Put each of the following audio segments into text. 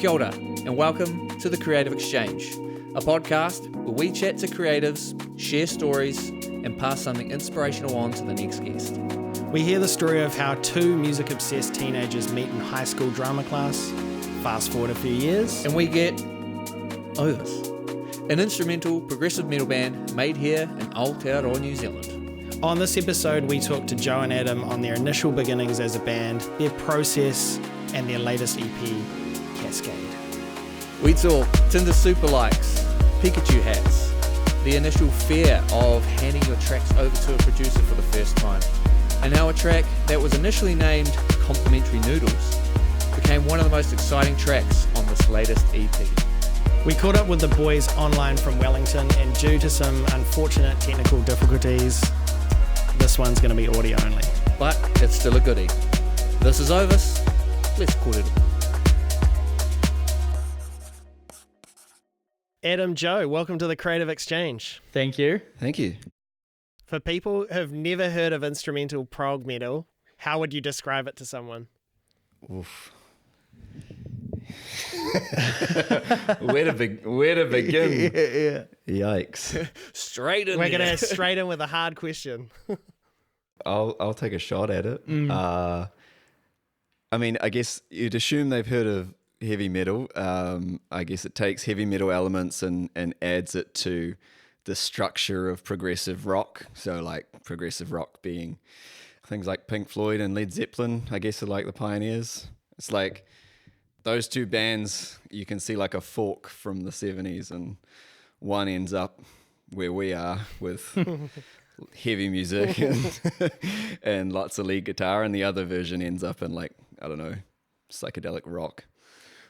Kia ora, and welcome to The Creative Exchange, a podcast where we chat to creatives, share stories, and pass something inspirational on to the next guest. We hear the story of how two music-obsessed teenagers meet in high school drama class. Fast forward a few years, And we get Ovus, an instrumental progressive metal band made here in Aotearoa, New Zealand. on this episode we talk to Joe and Adam on their initial beginnings as a band, their process, and their latest EP, Cascade. We talk Tinder super likes, Pikachu hats, the initial fear of handing your tracks over to a producer for the first time, and how a track that was initially named Complimentary Noodles became one of the most exciting tracks on this latest EP. We caught up with the boys online from Wellington, and due to some unfortunate technical difficulties, this one's going to be audio only. But it's still a goodie. This is Ovus, let's call it. Adam, Joe, welcome to the Creative Exchange. Thank you. Thank you. For people who have never heard of instrumental prog metal, how would you describe it to someone? Oof. Where to begin? Yeah. Yikes. Straight in We're there. going to straight in with a hard question. I'll take a shot at it. I mean, I guess you'd assume they've heard of heavy metal. I guess it takes heavy metal elements and adds it to the structure of progressive rock. So like progressive rock being things like Pink Floyd and Led Zeppelin, I guess, are like the pioneers. It's like those two bands, you can see like a fork from the 70s, and one ends up where we are with heavy music and lots of lead guitar, and the other version ends up in like, I don't know, psychedelic rock.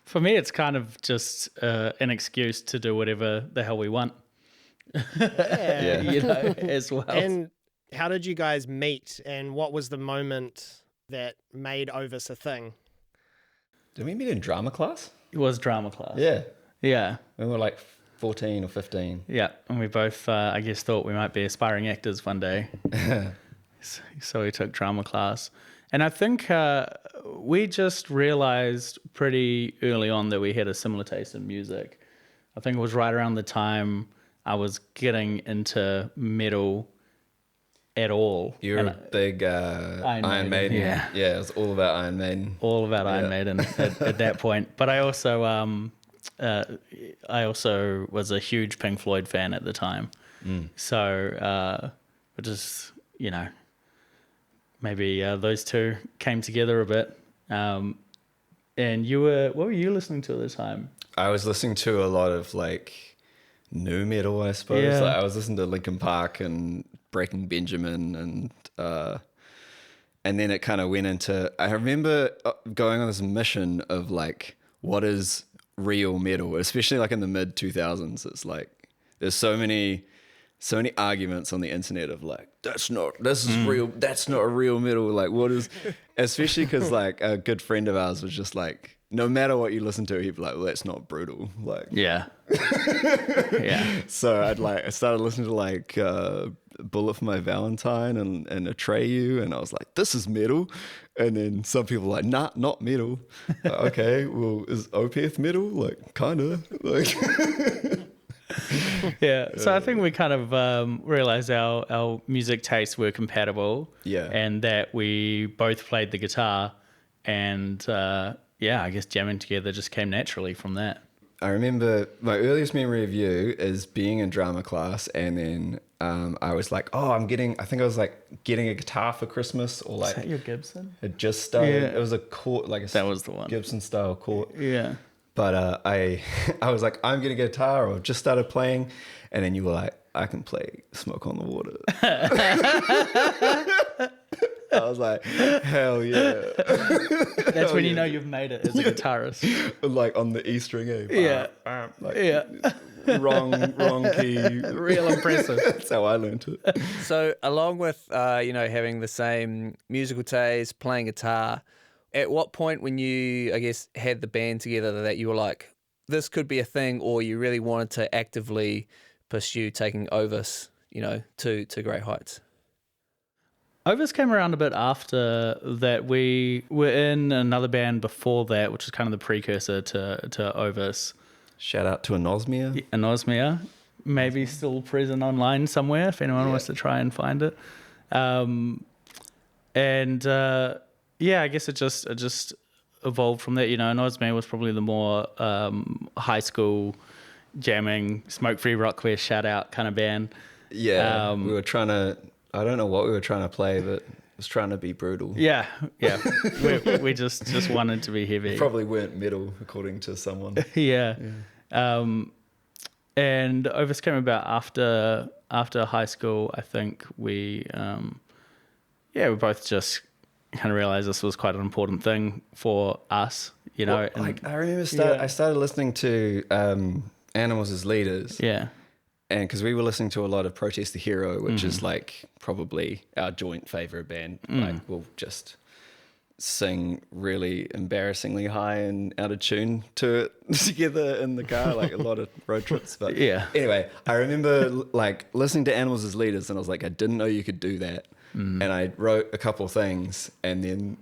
For me, it's kind of just an excuse to do whatever the hell we want. Yeah. You know, as well. And how did you guys meet, and what was the moment that made Ovus a thing? Did we meet in drama class? It was drama class. Yeah. Yeah. We were like 14 or 15. Yeah. And we both, I guess, thought we might be aspiring actors one day. So we took drama class. And I think we just realized pretty early on that we had a similar taste in music. I think it was right around the time I was getting into metal at all. You're a big Iron Maiden. Yeah. Yeah, it was all about Iron Maiden. All about Iron Maiden at that point. But I also was a huge Pink Floyd fan at the time. So just, you know, maybe those two came together a bit. And what were you listening to at the time? I was listening to a lot of like nu metal, I suppose. Yeah. Like, I was listening to Linkin Park and Breaking Benjamin, and then it kind of went into, I remember going on this mission of like, what is real metal, especially like in the mid 2000s. It's like there's so many arguments on the internet of like, this is real, that's not a real metal, like what is, especially because like a good friend of ours was just like, no matter what you listen to, he'd be like, well, that's not brutal, like Yeah. Yeah. so I started listening to like Bullet for My Valentine and Atreyu, and I was like, this is metal. And then some people were like, nah, not metal. Like, okay, well, is Opeth metal? Like, kind of. Like, Yeah. So I think we kind of realized our music tastes were compatible. Yeah. And that we both played the guitar, and I guess jamming together just came naturally from that. I remember my earliest memory of you is being in drama class, and then I was like, I think I was like getting a guitar for Christmas, or like Is that your Gibson? it just started. Yeah. It was a chord, like That was the one. Gibson style chord. Yeah. But I was like, I'm getting a guitar, or just started playing, and then you were like, I can play Smoke on the Water. I was like, hell yeah. That's when you know you've made it as a guitarist. Like on the E string, Yeah. like, Yeah. wrong key. Real impressive. That's how I learned it. So along with, having the same musical taste, playing guitar, at what point when you, I guess, had the band together that you were like, this could be a thing, or you really wanted to actively pursue taking Ovus, to great heights? Ovus came around a bit after that. We were in another band before that, which was kind of the precursor to Ovus. Shout out to Anosmia. Anosmia, maybe still present online somewhere if anyone wants to try and find it. I guess it just evolved from that. Anosmia was probably the more high school jamming, smoke-free Rockware shout-out kind of band. Yeah, we were trying to, I don't know what we were trying to play, but it was trying to be brutal. Yeah. we just wanted to be heavy. Probably weren't metal, according to someone. Yeah. And Ovus came about after high school. I think we both just kind of realized this was quite an important thing for us, Well, I remember I started listening to Animals as Leaders. Yeah. And because we were listening to a lot of Protest the Hero, which is like probably our joint favorite band. Like we'll just sing really embarrassingly high and out of tune to it together in the car, like a lot of road trips. But anyway, I remember like listening to Animals as Leaders, and I was like, I didn't know you could do that. And I wrote a couple of things, and then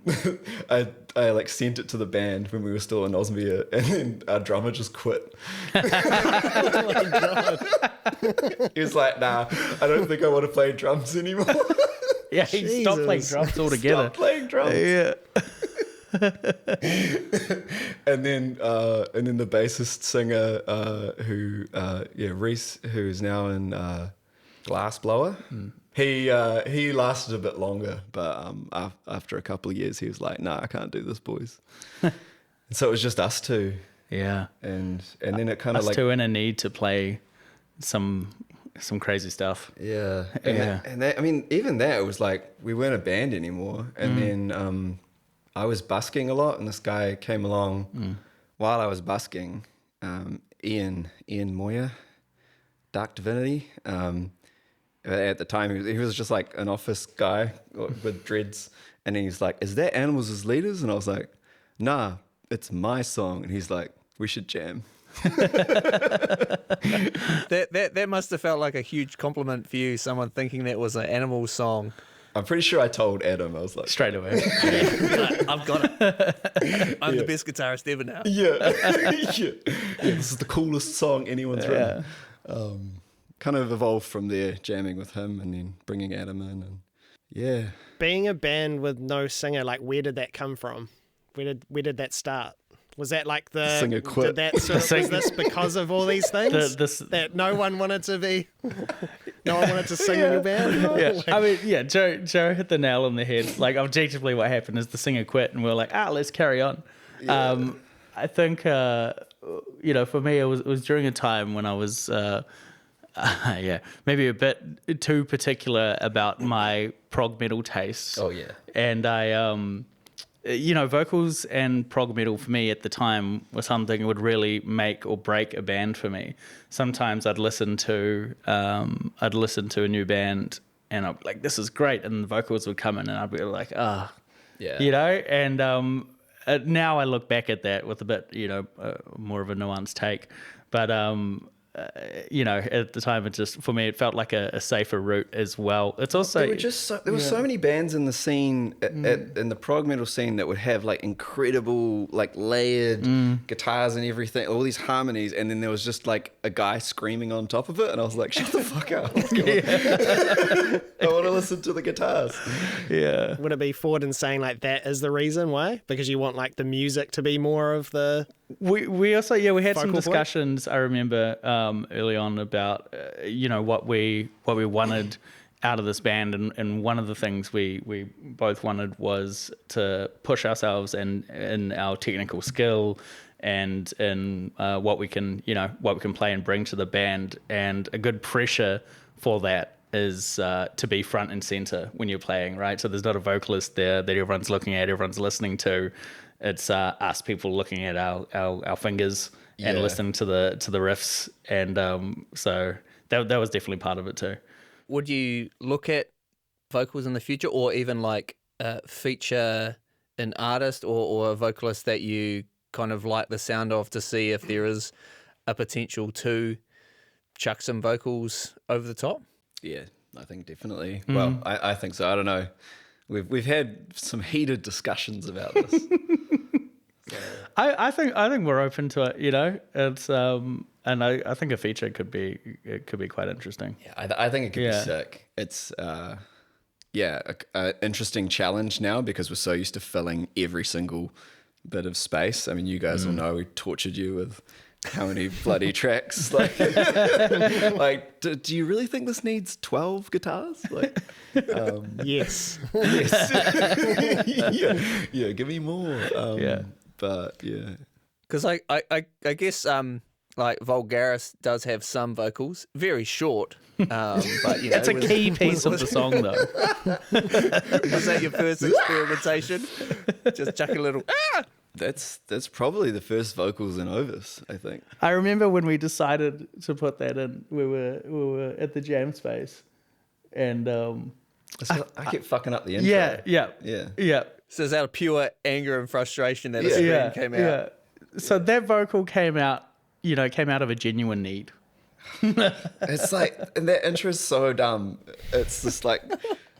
I like sent it to the band when we were still in Osmia, and then our drummer just quit. Oh my God. He was like, nah, I don't think I want to play drums anymore. Yeah, he stopped playing drums altogether. Stop playing drums. Yeah. And then the bassist singer Reese, who's now in Glassblower. He lasted a bit longer, but after a couple of years, he was like, "Nah, I can't do this, boys." And so it was just us two. Yeah. And then it kind of Us like two in a need to play some crazy stuff. yeah. Yeah. I mean, even that, it was like we weren't a band anymore. And then I was busking a lot, and this guy came along while I was busking. Ian Moyer, Dark Divinity. At the time, he was just like an office guy with dreads, and he's like, "Is that Animals as Leaders?" And I was like, "Nah, it's my song." And he's like, "We should jam." That must have felt like a huge compliment for you, someone thinking that was an Animal song. I'm pretty sure I told Adam. I was like, Straight away. I've got it. I'm the best guitarist ever now. yeah, this is the coolest song anyone's written. Kind of evolved from there, jamming with him, and then bringing Adam in, and Being a band with no singer, like where did that come from? Where did that start? Was that like the singer quit? Did that was this because of all these things that no one wanted to sing in your band? Yeah, I mean, yeah, Joe hit the nail on the head. Like objectively, what happened is the singer quit, and we were like, let's carry on. Yeah. I think for me, it was during a time when I was. Maybe a bit too particular about my prog metal tastes. Oh yeah, and I, vocals and prog metal for me at the time was something that would really make or break a band for me. Sometimes I'd listen to a new band and I'd be like, "This is great," and the vocals would come in and I'd be like, And now I look back at that with a bit, more of a nuanced take, but. At the time, for me, it felt like a safer route as well. It's also there were so many bands in the scene, in the prog metal scene, that would have like incredible, like layered guitars and everything, all these harmonies, and then there was just like a guy screaming on top of it, and I was like, "Shut the fuck up! I want to listen to the guitars." Yeah. Would it be forward in saying like that is the reason why? Because you want like the music to be more of the. We also we had some Focal point? discussions. I remember early on about what we wanted out of this band, and one of the things we both wanted was to push ourselves in our technical skill and in what we can play and bring to the band, and a good pressure for that is to be front and center when you're playing, right? So there's not a vocalist there that everyone's looking at, everyone's listening to. It's us people looking at our fingers and listening to the riffs, and so that was definitely part of it too. Would you look at vocals in the future, or even like feature an artist or a vocalist that you kind of like the sound of, to see if there is a potential to chuck some vocals over the top? Yeah, I think definitely. Well, I think so. I don't know. We've had some heated discussions about this. I think we're open to it. You know, it's and I think a feature could be quite interesting. Yeah, I think it could be sick. It's a interesting challenge now because we're so used to filling every single bit of space. I mean, you guys will know we tortured you with how many bloody tracks. Like, do you really think this needs 12 guitars? Like, Yes. yeah, give me more. But yeah, Because I guess like Vulgaris does have some vocals, very short. But you know, It's a key piece of the song, though. Was that your first experimentation? Just chuck a little. that's probably the first vocals in Ovus, I think. I remember when we decided to put that in, we were at the jam space, and I kept fucking up the intro. yeah. So is that a pure anger and frustration that a scream came out? Yeah. So that vocal came out of a genuine need. It's like, and that intro is so dumb. It's just like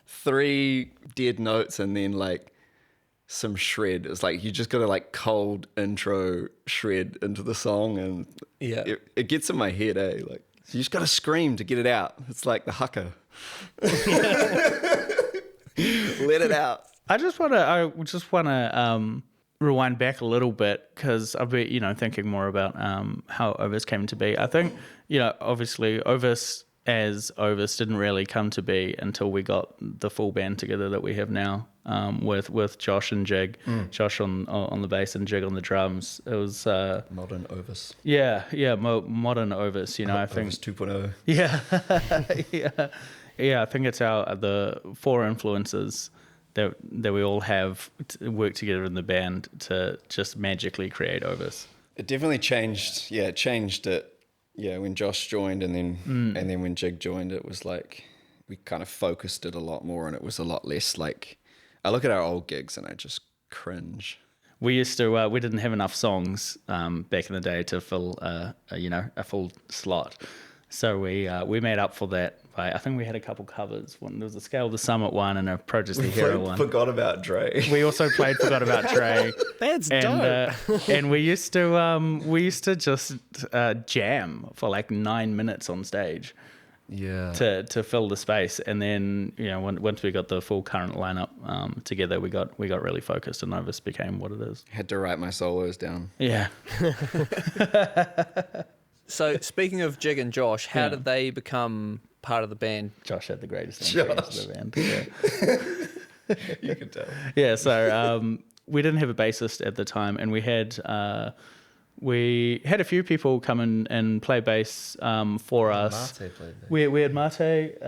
3 dead notes and then like some shred. It's like you just got to like cold intro shred into the song, and it gets in my head, eh? Like you just got to scream to get it out. It's like the hucker. Let it out. I just want to rewind back a little bit, because I've been, thinking more about how Ovus came to be. I think, obviously Ovus as Ovus didn't really come to be until we got the full band together that we have now, with Josh and Jig, Josh on the bass and Jig on the drums. It was Modern Ovus. Modern Ovus. I think Ovus 2.0. Yeah. I think it's the 4 influences that we all have work together in the band to just magically create Ovus. It definitely changed. Yeah, it changed it. Yeah, when Josh joined, and then when Jig joined, it was like we kind of focused it a lot more, and it was a lot less like. I look at our old gigs and I just cringe. We used to we didn't have enough songs back in the day to fill a full slot, so we made up for that. I think we had a couple covers. There was a Scale of the Summit one and a Protest the Hero one. Forgot About Dre. We also played Forgot About Dre. That's dope. And we used to just jam for like 9 minutes on stage. Yeah. To fill the space, and then once we got the full current lineup together, we got really focused, and Ovus became what it is. Had to write my solos down. Yeah. So speaking of Jig and Josh, how did they become part of the band? Josh had the greatest influence of the band. Yeah. You can tell. Yeah. So we didn't have a bassist at the time, and we had a few people come in and play bass for us. Mate played there. We had Mate.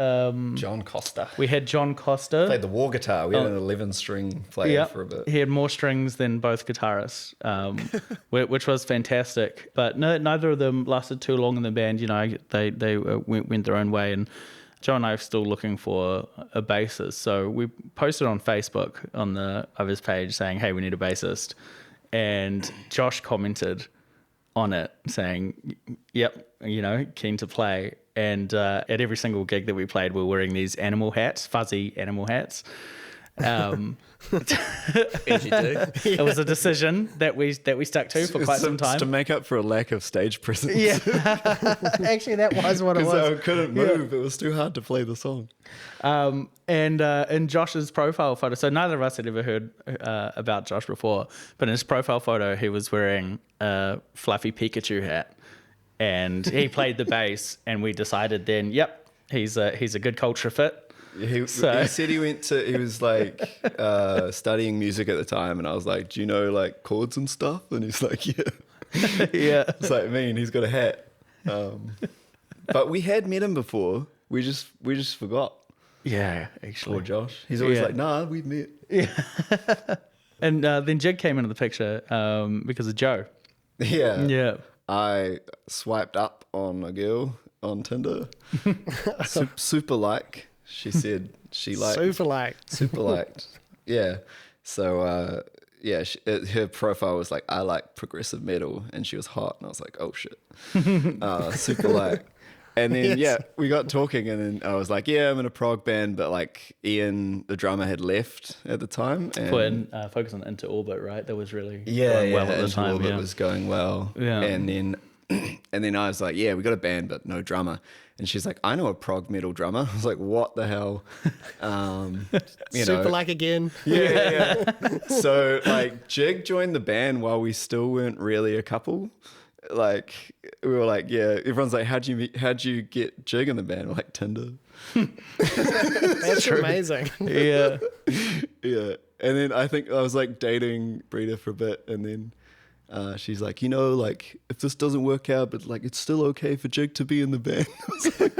John Costa. We had John Costa. Played the war guitar. We had an 11-string player for a bit. He had more strings than both guitarists, which was fantastic. But neither of them lasted too long in the band. They went their own way, and Joe and I are still looking for a bassist. So we posted on Facebook on of his page saying, "Hey, we need a bassist," and Josh commented on it saying, "Yep, keen to play." And at every single gig that we played, we were wearing these animal hats, fuzzy animal hats. As you do. It was a decision that we stuck to for quite some time to make up for a lack of stage presence. Yeah, actually, that was what it was. Because I couldn't move; it was too hard to play the song. And in Josh's profile photo, so neither of us had ever heard about Josh before, but in his profile photo, he was wearing a fluffy Pikachu hat, and he played the bass, and we decided then, yep, he's a good culture fit. He said he was like studying music at the time, and I was like, "Do you know like chords and stuff?" And he's like, "Yeah." Yeah. It's like, he's got a hat. But we had met him before. We just forgot. Yeah, actually. Poor Josh. He's always like, "Nah, we've met." Yeah. And then Jig came into the picture because of Joe. Yeah. Yeah. I swiped up on a girl on Tinder. Super like. She said she liked. Super liked. Yeah. So, her profile was like, "I like progressive metal," and she was hot. And I was like, "Oh, shit." Super like. And then, Yes. we got talking, and then I was like, I'm in a prog band, but like Ian, the drummer, had left at the time. And Focus on Into Orbit, right? That was really yeah, going well at the Into time. Orbit Yeah. was going well. Yeah. And then I was like, we got a band, but no drummer. And she's like, I know a prog metal drummer. I was like, what the hell? Super like again. Yeah. So like Jig joined the band while we still weren't really a couple. Like we were like, everyone's like, how'd you get Jig in the band? We're like, Tinder. That's amazing. Yeah. Yeah. And then I think I was like dating Brita for a bit, and then she's like, like if this doesn't work out, but like it's still okay for Jig to be in the band. I was like,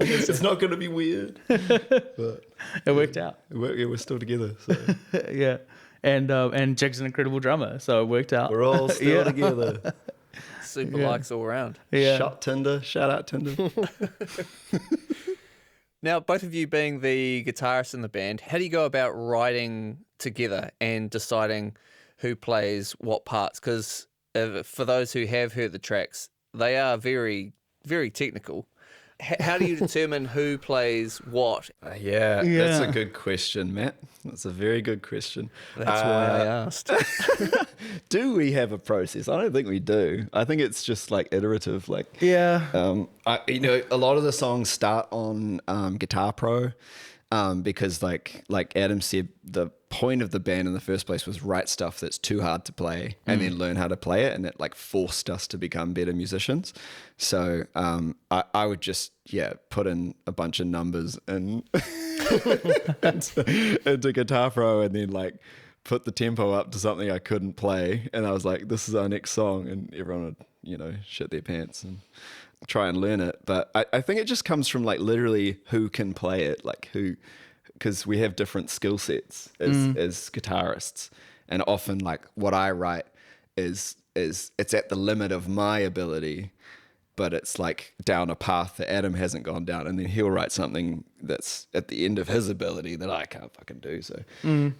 it's not going to be weird. But It worked out. we're still together. So Yeah. And Jig's an incredible drummer, so it worked out. we're all still together. Super likes all around. Yeah. Shout out Tinder. Now, both of you being the guitarists in the band, how do you go about writing together and deciding who plays what parts? Because for those who have heard the tracks, they are very, very technical. How do you determine who plays what? That's a good question, Matt. That's a very good question. That's why I asked. Do we have a process? I don't think we do. I think it's just like iterative. Like, Yeah. a lot of the songs start on Guitar Pro because, like Adam said, the point of the band in the first place was write stuff that's too hard to play and then learn how to play it, and it like forced us to become better musicians. So I would just put in a bunch of numbers and into Guitar Pro, and then like put the tempo up to something I couldn't play, and I was like, this is our next song, and everyone would shit their pants and try and learn it. But I think it just comes from like literally who can play it, like who, because we have different skill sets as guitarists, and often like what I write is it's at the limit of my ability, but it's like down a path that Adam hasn't gone down, and then he'll write something that's at the end of his ability that I can't fucking do. So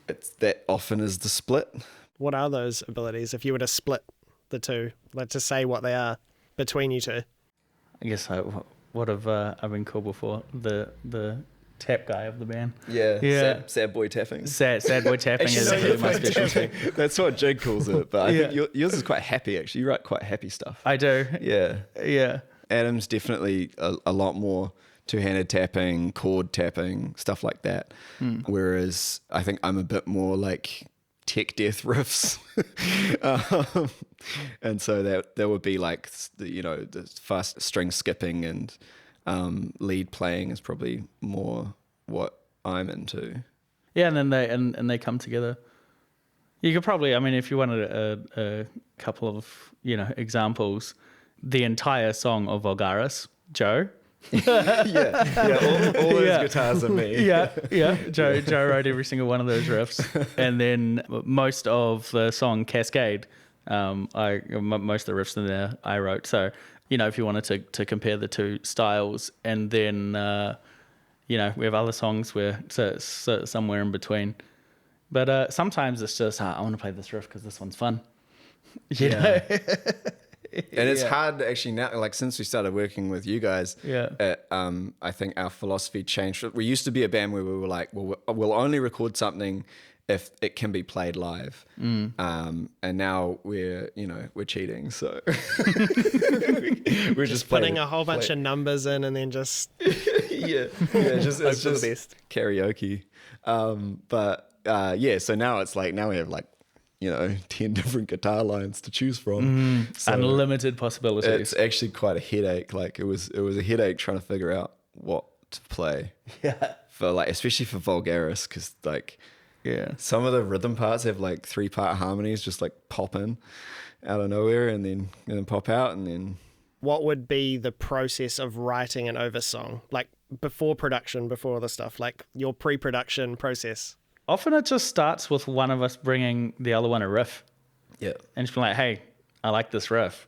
it's that often is the split. What are those abilities if you were to split the two? Like to say what they are between you two. I guess what have I been called before? The tap guy of the band. Yeah. Sad boy tapping. Sad boy tapping is really my specialty. That's what Jig calls it, but I think yours is quite happy, actually. You write quite happy stuff. I do. Yeah. Adam's definitely a lot more two-handed tapping, chord tapping, stuff like that. Whereas I think I'm a bit more like tech death riffs. And so that would be like, the fast string skipping and lead playing is probably more what I'm into. Yeah, and then they come together. You could probably, I mean, if you wanted a couple of examples, the entire song of Vulgaris, Joe. All those guitars are me. Joe wrote every single one of those riffs, and then most of the song Cascade, most of the riffs in there I wrote. So if you wanted to compare the two styles, and then we have other songs where so somewhere in between. But sometimes it's just I want to play this riff because this one's fun. You know? And it's hard actually now, like since we started working with you guys, I think our philosophy changed. We used to be a band where we were like, well, we'll only record something if it can be played live. And now we're cheating. So we're just putting a whole bunch of numbers in and then just it's just the best karaoke. So now it's like, now we have like 10 different guitar lines to choose from. So unlimited possibilities. It's actually quite a headache. Like it was a headache trying to figure out what to play. Yeah. For like, especially for Vulgaris, because some of the rhythm parts have like 3-part harmonies just like pop in out of nowhere and then pop out, and then. What would be the process of writing an Ovus song? Like before production, before all the stuff, like your pre-production process? Often it just starts with one of us bringing the other one a riff. Yeah. And just be like, hey, I like this riff.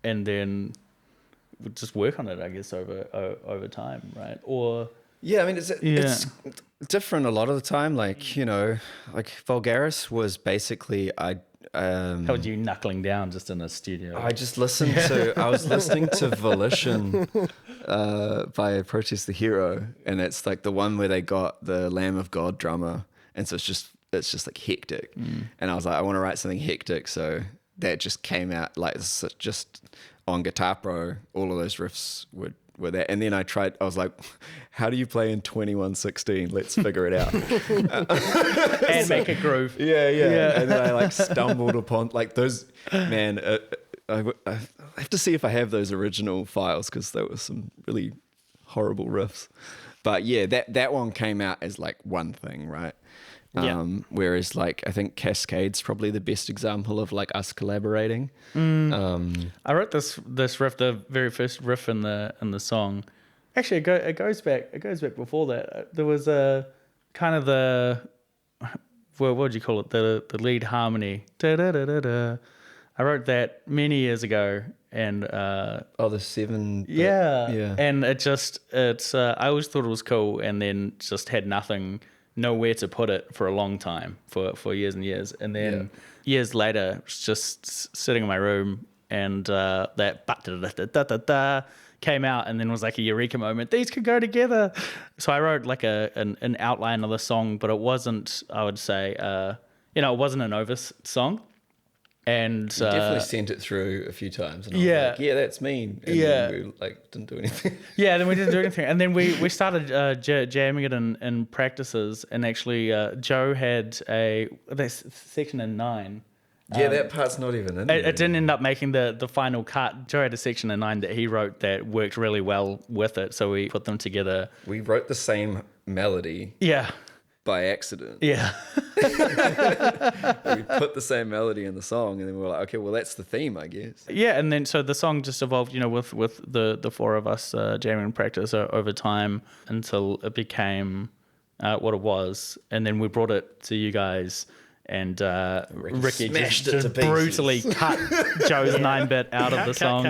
And then we'll just work on it, I guess, over time, right? Or Yeah, I mean, it's different a lot of the time. Like, you know, like Vulgaris was basically, How would you knuckling down just in a studio? I was listening to Volition by Protest the Hero, and it's like the one where they got the Lamb of God drummer, and so it's just like hectic. And I was like, I want to write something hectic, so that just came out like just on Guitar Pro. All of those riffs were that, and then I was like, how do you play in 2116? Let's figure it out. And make a groove. Yeah. And then I like stumbled upon like those, man, I have to see if I have those original files, because there were some really horrible riffs. But yeah, that one came out as like one thing, right? Whereas like I think Cascade's probably the best example of like us collaborating. I wrote this riff, the very first riff in the song. Actually, it goes back before that. There was a kind of what would you call it? The lead harmony. Da, da, da, da, da. I wrote that many years ago, and the 7. yeah, and it's I always thought it was cool, and then just had nowhere to put it for a long time, for years and years, and then years later, just sitting in my room, and that da-da-da-da-da-da came out, and then was like a eureka moment. These could go together. So I wrote like an outline of the song, but it wasn't, I would say, it wasn't an Ovus song. And you definitely sent it through a few times, and I was like, yeah, that's mean. And then we like didn't do anything. Yeah, then we didn't do anything, and then we started jamming it in practices, and actually Joe had that's section in 9. Yeah, that part's not even in there. It didn't end up making the final cut. Joe had a section in 9 that he wrote that worked really well with it, so we put them together. We wrote the same melody. Yeah. By accident. Yeah. We put the same melody in the song, and then we were like, okay, well, that's the theme, I guess. Yeah, and then so the song just evolved, with the four of us jamming in practice over time until it became what it was. And then we brought it to you guys, and Ricky just brutally cut Joe's 9-bit out of the song.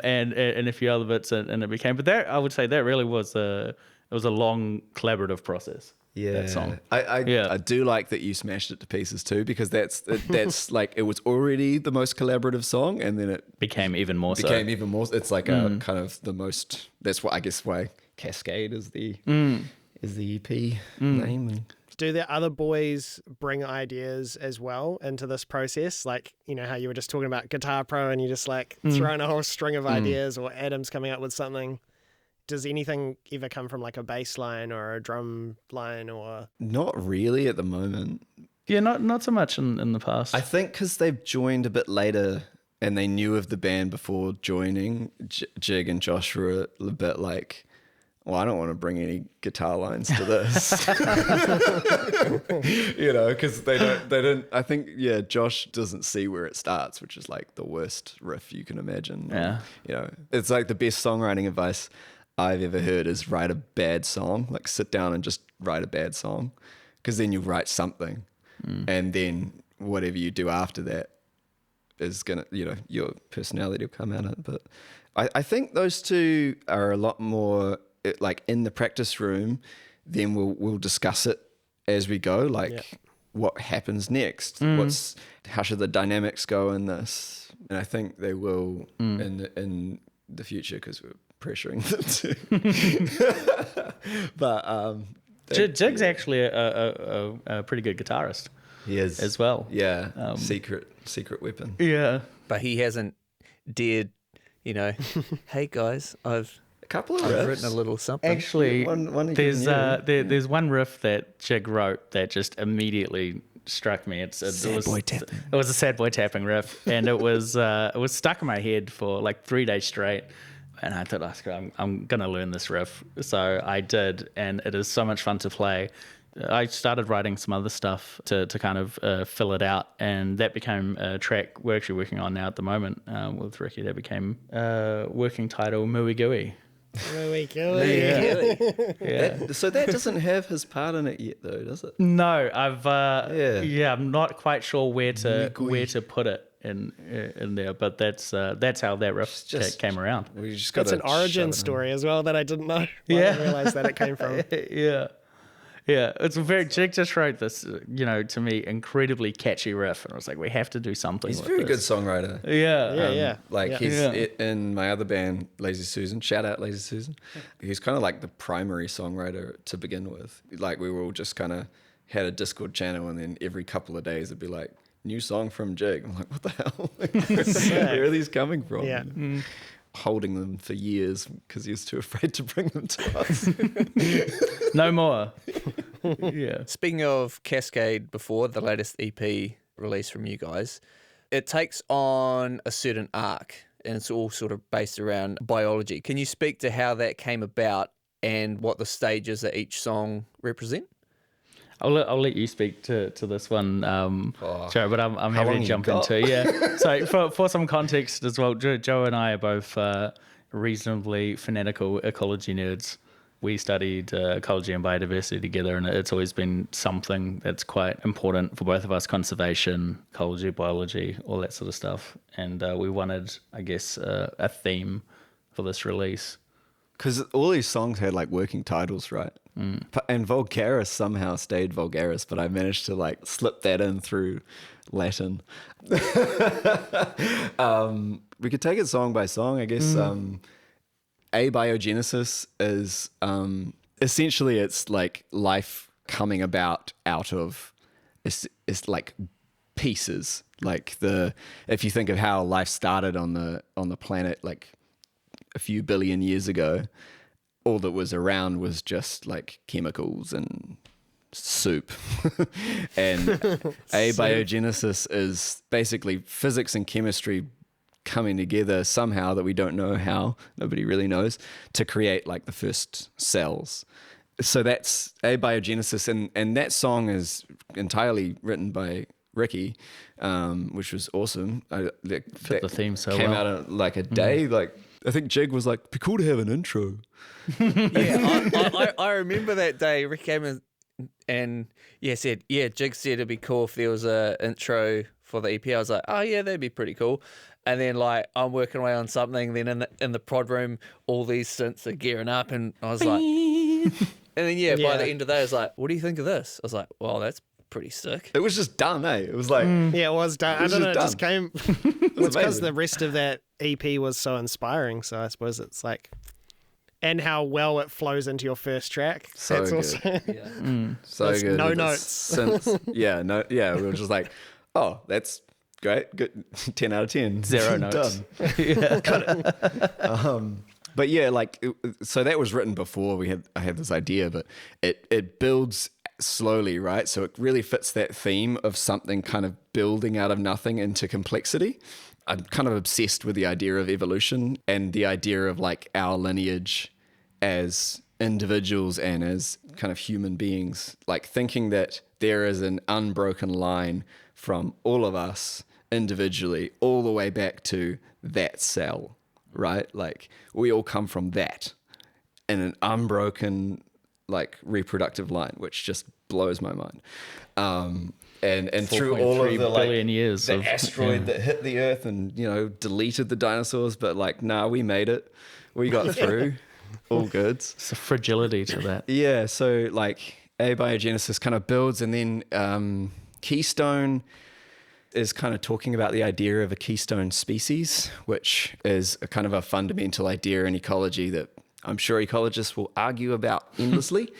And a few other bits, and it became. But that, I would say, that really was a long collaborative process. Yeah, that song. I do like that you smashed it to pieces too, because that's like, it was already the most collaborative song, and then it became even more. It's like a kind of the most. That's what I guess why Cascade is the EP name. Do the other boys bring ideas as well into this process? Like, how you were just talking about Guitar Pro, and you just like throwing a whole string of ideas, or Adam's coming up with something. Does anything ever come from like a bass line or a drum line, or? Not really at the moment. Yeah, not so much in the past. I think because they've joined a bit later and they knew of the band before joining. Jig and Josh were a bit like, well, I don't want to bring any guitar lines to this. Because they don't, I think, Josh doesn't see where it starts, which is like the worst riff you can imagine. Yeah. It's like the best songwriting advice I've ever heard is write a bad song. Like, sit down and just write a bad song, because then you write something, and then whatever you do after that is gonna, your personality will come out of it. But I think those two are a lot more like in the practice room. Then we'll discuss it as we go. Like, what happens next? How should the dynamics go in this? And I think they will in the future, because we're pressuring them to. But Jig's actually a pretty good guitarist. He is as well. Yeah, secret weapon. Yeah, but he hasn't dared. Hey guys, I've written a little something. Actually, there's one riff that Jig wrote that just immediately struck me. It was a sad boy tapping riff, and it was stuck in my head for like 3 days straight. And I thought, I'm going to learn this riff. So I did, and it is so much fun to play. I started writing some other stuff to kind of fill it out, and that became a track we're actually working on now at the moment with Ricky. That became working title, Mooey Gooey. Mooey Gooey. Yeah. So that doesn't have his part in it yet, though, does it? No, I'm not quite sure where to put it. in there. But that's how that riff came around. We just That's got an origin story as well that I didn't know. I didn't realize that it came from. Yeah, it's a very. Jake just wrote this, to me, incredibly catchy riff, and I was like, we have to do something. He's a with very good this. songwriter. Yeah. Like he's Yeah. in my other band, Lazy Susan. Shout out Lazy Susan. He's kind of like the primary songwriter to begin with. Like we were all just kind of had a Discord channel, and then every couple of days it'd be like new song from Jake. I'm like, what the hell? Where are these coming from? Yeah. Holding them for years because he was too afraid to bring them to us. No more. Yeah. Speaking of Cascade, before the latest EP release from you guys, it takes on a certain arc, and it's all sort of based around biology. Can you speak to how that came about and what the stages that each song represent? I'll let you speak to this one, Joe, but I'm How happy long to jump you got? into it. Yeah. So for some context as well, Joe and I are both reasonably fanatical ecology nerds. We studied ecology and biodiversity together, and it's always been something that's quite important for both of us: conservation, ecology, biology, all that sort of stuff. And we wanted, I guess, a theme for this release. Because all these songs had like working titles, right? And Vulgaris somehow stayed Vulgaris, but I managed to like slip that in through Latin. We could take it song by song, I guess. Abiogenesis is essentially it's like life coming about out of it's like pieces. Like if you think of how life started on the planet like a few billion years ago, all that was around was just like chemicals and soup. And abiogenesis is basically physics and chemistry coming together somehow that we don't know how, nobody really knows, to create like the first cells. So that's abiogenesis, and that song is entirely written by Ricky, which was awesome. Fit the theme so came well. out in like a day. Like I think Jig was like, "Be cool to have an intro." Yeah, I remember that day. Rick came in and said, Jig said it'd be cool if there was a intro for the EP. I was like, oh yeah, that'd be pretty cool. And then like I'm working away on something. Then in the prod room, all these synths are gearing up, and I was like, and then by the end of that, I was like, what do you think of this? I was like, well, that's pretty sick. It was just done, eh? It was like, Yeah, it was done. I don't know, it just came. It's because amazing. the rest of that EP was so inspiring. So I suppose it's like, and how well it flows into your first track. So That's good. also so There's good. no with the notes. synths. We were just like, oh, that's great. Good. 10 out of 10. 0 notes. Done. Got it. But yeah, like, so that was written before I had this idea, but it builds slowly, right? So it really fits that theme of something kind of building out of nothing into complexity. I'm kind of obsessed with the idea of evolution and the idea of like our lineage as individuals and as kind of human beings, like thinking that there is an unbroken line from all of us individually all the way back to that cell, right? Like we all come from that in an unbroken like reproductive line, which just blows my mind. And through all of 4.3 the like billion years the of asteroid that hit the Earth and deleted the dinosaurs, but like we made it, we got through, all goods. It's a fragility to that. Yeah, so like abiogenesis kind of builds, and then keystone is kind of talking about the idea of a keystone species, which is a kind of a fundamental idea in ecology that I'm sure ecologists will argue about endlessly,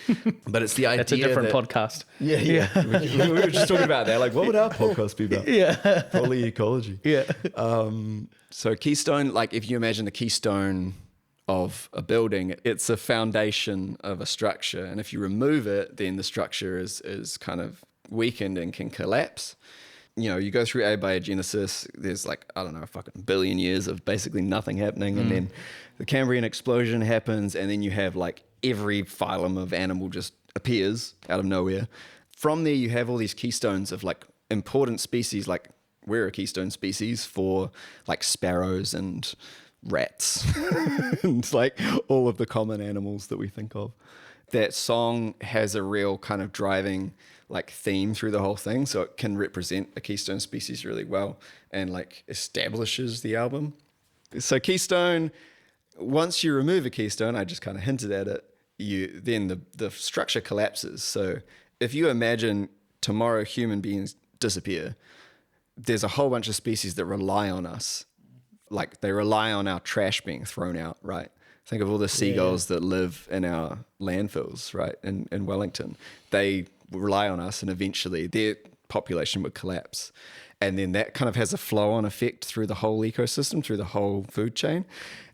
but it's the idea That's a different that, podcast. Yeah. We were just talking about that. Like, what would our podcast be about? Yeah. Probably ecology. Yeah. So keystone, like if you imagine the keystone of a building, it's a foundation of a structure. And if you remove it, then the structure is kind of weakened and can collapse. You go through abiogenesis, there's like, I don't know, a fucking billion years of basically nothing happening. And then the Cambrian explosion happens. And then you have like every phylum of animal just appears out of nowhere. From there, you have all these keystones of like important species. Like we're a keystone species for like sparrows and rats and like all of the common animals that we think of. that song has a real kind of driving like theme through the whole thing, so it can represent a keystone species really well and like establishes the album. So keystone, once you remove a keystone, I just kind of hinted at it, then the structure collapses. So if you imagine tomorrow human beings disappear, there's a whole bunch of species that rely on us. Like they rely on our trash being thrown out, right? Think of all the seagulls that live in our landfills, right? In Wellington, they rely on us, and eventually their population would collapse. And then that kind of has a flow-on effect through the whole ecosystem, through the whole food chain.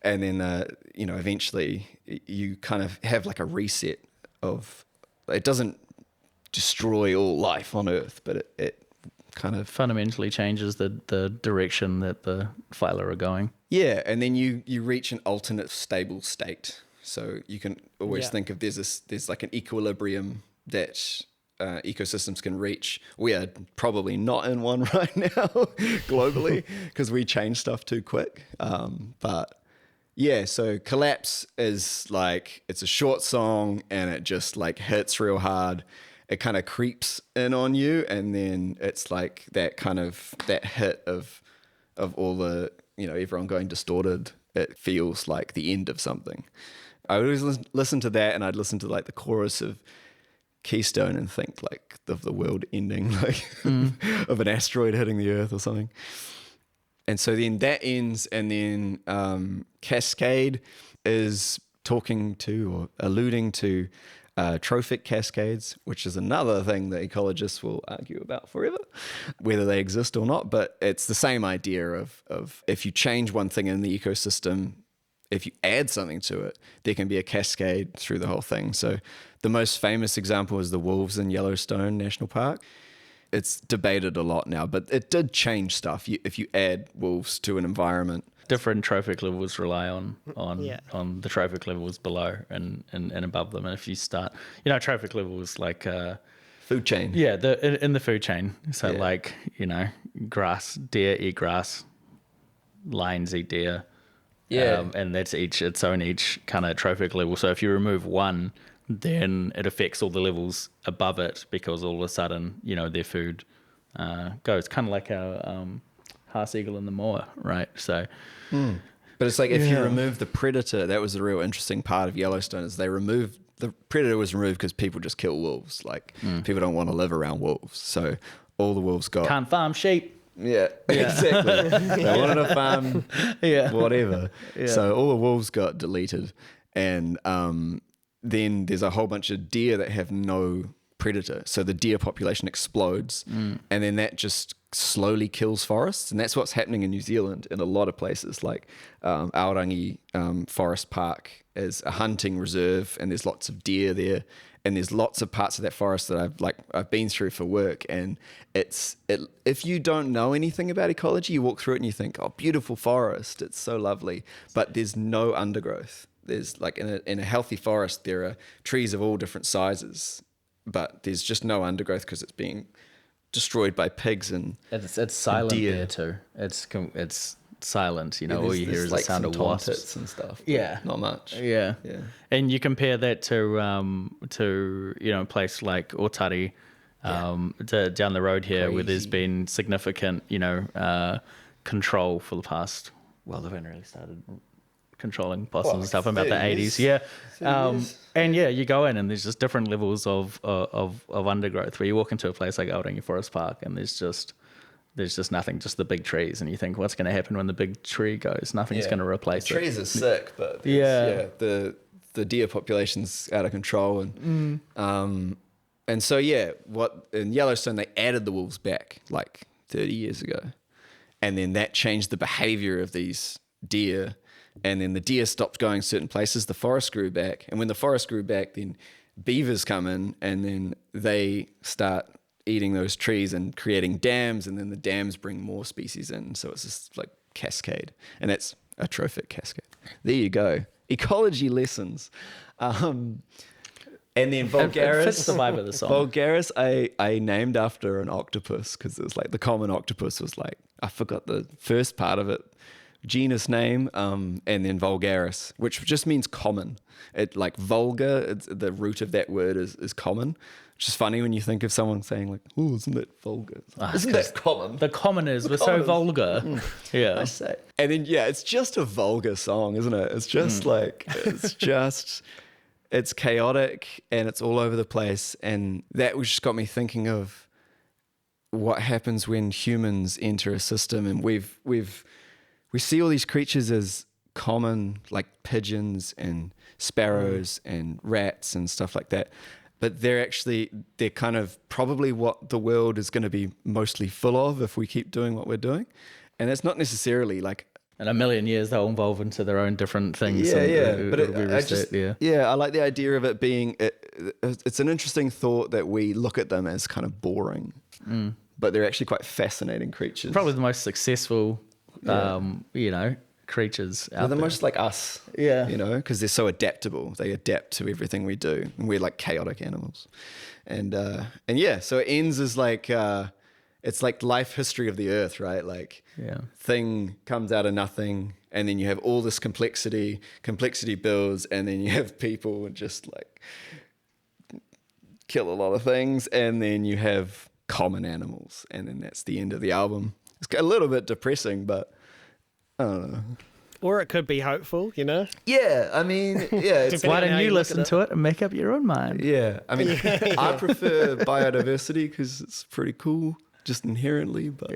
And then, eventually you kind of have like a reset of, it doesn't destroy all life on Earth, but it kind of fundamentally changes the direction that the phyla are going. Yeah, and then you reach an alternate stable state. So you can always think of there's like an equilibrium that ecosystems can reach. We are probably not in one right now globally because we change stuff too quick. But yeah, so Collapse is like, it's a short song and it just like hits real hard. It kind of creeps in on you, and then it's like that kind of that hit of all the, everyone going distorted. It feels like the end of something. I would always listen to that, and I'd listen to like the chorus of Keystone and think like of the world ending, like of an asteroid hitting the Earth or something. And so then that ends, and then Cascade is talking to or alluding to trophic cascades, which is another thing that ecologists will argue about forever, whether they exist or not. But it's the same idea of if you change one thing in the ecosystem, if you add something to it, there can be a cascade through the whole thing. So the most famous example is the wolves in Yellowstone National Park. It's debated a lot now, but it did change stuff. If you add wolves to an environment, different trophic levels rely on the trophic levels below and above them. And if you start, trophic levels like food chain. Yeah, in the food chain. So like, grass, deer eat grass, lions eat deer. Yeah. And that's its own kind of trophic level. So if you remove one, then it affects all the levels above it, because all of a sudden, their food goes kind of like our Haas eagle in the moor, right? So, but it's like if you remove the predator, that was the real interesting part of Yellowstone, is the predator was removed because people just kill wolves. Like people don't want to live around wolves, so all the wolves got can't farm sheep. Yeah, exactly. They wanted to farm, whatever. Yeah. So all the wolves got deleted, and then there's a whole bunch of deer that have no predator. So the deer population explodes, and then that just slowly kills forests. And that's what's happening in New Zealand in a lot of places, like Aorangi Forest Park is a hunting reserve, and there's lots of deer there. And there's lots of parts of that forest that I've been through for work, and if you don't know anything about ecology, you walk through it and you think, oh, beautiful forest, it's so lovely, but there's no undergrowth. There's like in a healthy forest, there are trees of all different sizes, but there's just no undergrowth because it's being destroyed by pigs and it's silent deer. there too. It's silent, all you hear is like the sound of wasps and stuff. Yeah, not much. Yeah. And you compare that to a place like Otari, down the road here, where there's been significant control for the past. Well, they've only really started controlling possums and stuff in about the 80s. And you go in and there's just different levels of undergrowth, where you walk into a place like Aorangi Forest Park and there's just nothing, just the big trees, and you think, what's going to happen when the big tree goes? Nothing's going to replace it. Trees are sick, but the deer population's out of control, and so what in Yellowstone they added the wolves back like 30 years ago, and then that changed the behavior of these deer, and then the deer stopped going certain places. The forest grew back, and when the forest grew back, then beavers come in, and then they start eating those trees and creating dams, and then the dams bring more species in. So it's just like cascade, and it's a trophic cascade. There you go. Ecology lessons. And then Vulgaris. It fits the vibe of the song. Vulgaris, I named after an octopus, because it was like the common octopus was like, I forgot the first part of it, genus name, and then vulgaris, which just means common. It like vulgar, the root of that word is common, which is funny when you think of someone saying like, "Oh, isn't that vulgar? Isn't that common?" The commoners were so vulgar. Yeah. I say. And then it's just a vulgar song, isn't it? It's just it's chaotic and it's all over the place. And that just got me thinking of what happens when humans enter a system, and we see all these creatures as common, like pigeons and sparrows and rats and stuff like that. But they're kind of probably what the world is going to be mostly full of if we keep doing what we're doing. And that's not necessarily like... In a million years, they'll evolve into their own different things. But I like the idea of it being... It's an interesting thought that we look at them as kind of boring. But they're actually quite fascinating creatures. Probably the most successful, creatures out they're the there. most like us, because they're so adaptable. They adapt to everything we do, and we're like chaotic animals. And so it ends as like it's like life history of the earth, right? Like thing comes out of nothing, and then you have all this complexity builds, and then you have people just like kill a lot of things, and then you have common animals, and then that's the end of the album. It's a little bit depressing, but I don't know. Or it could be hopeful, you know? Yeah, I mean, It's, why don't you listen to it and make up your own mind? Yeah, I mean, I prefer biodiversity because it's pretty cool, just inherently. But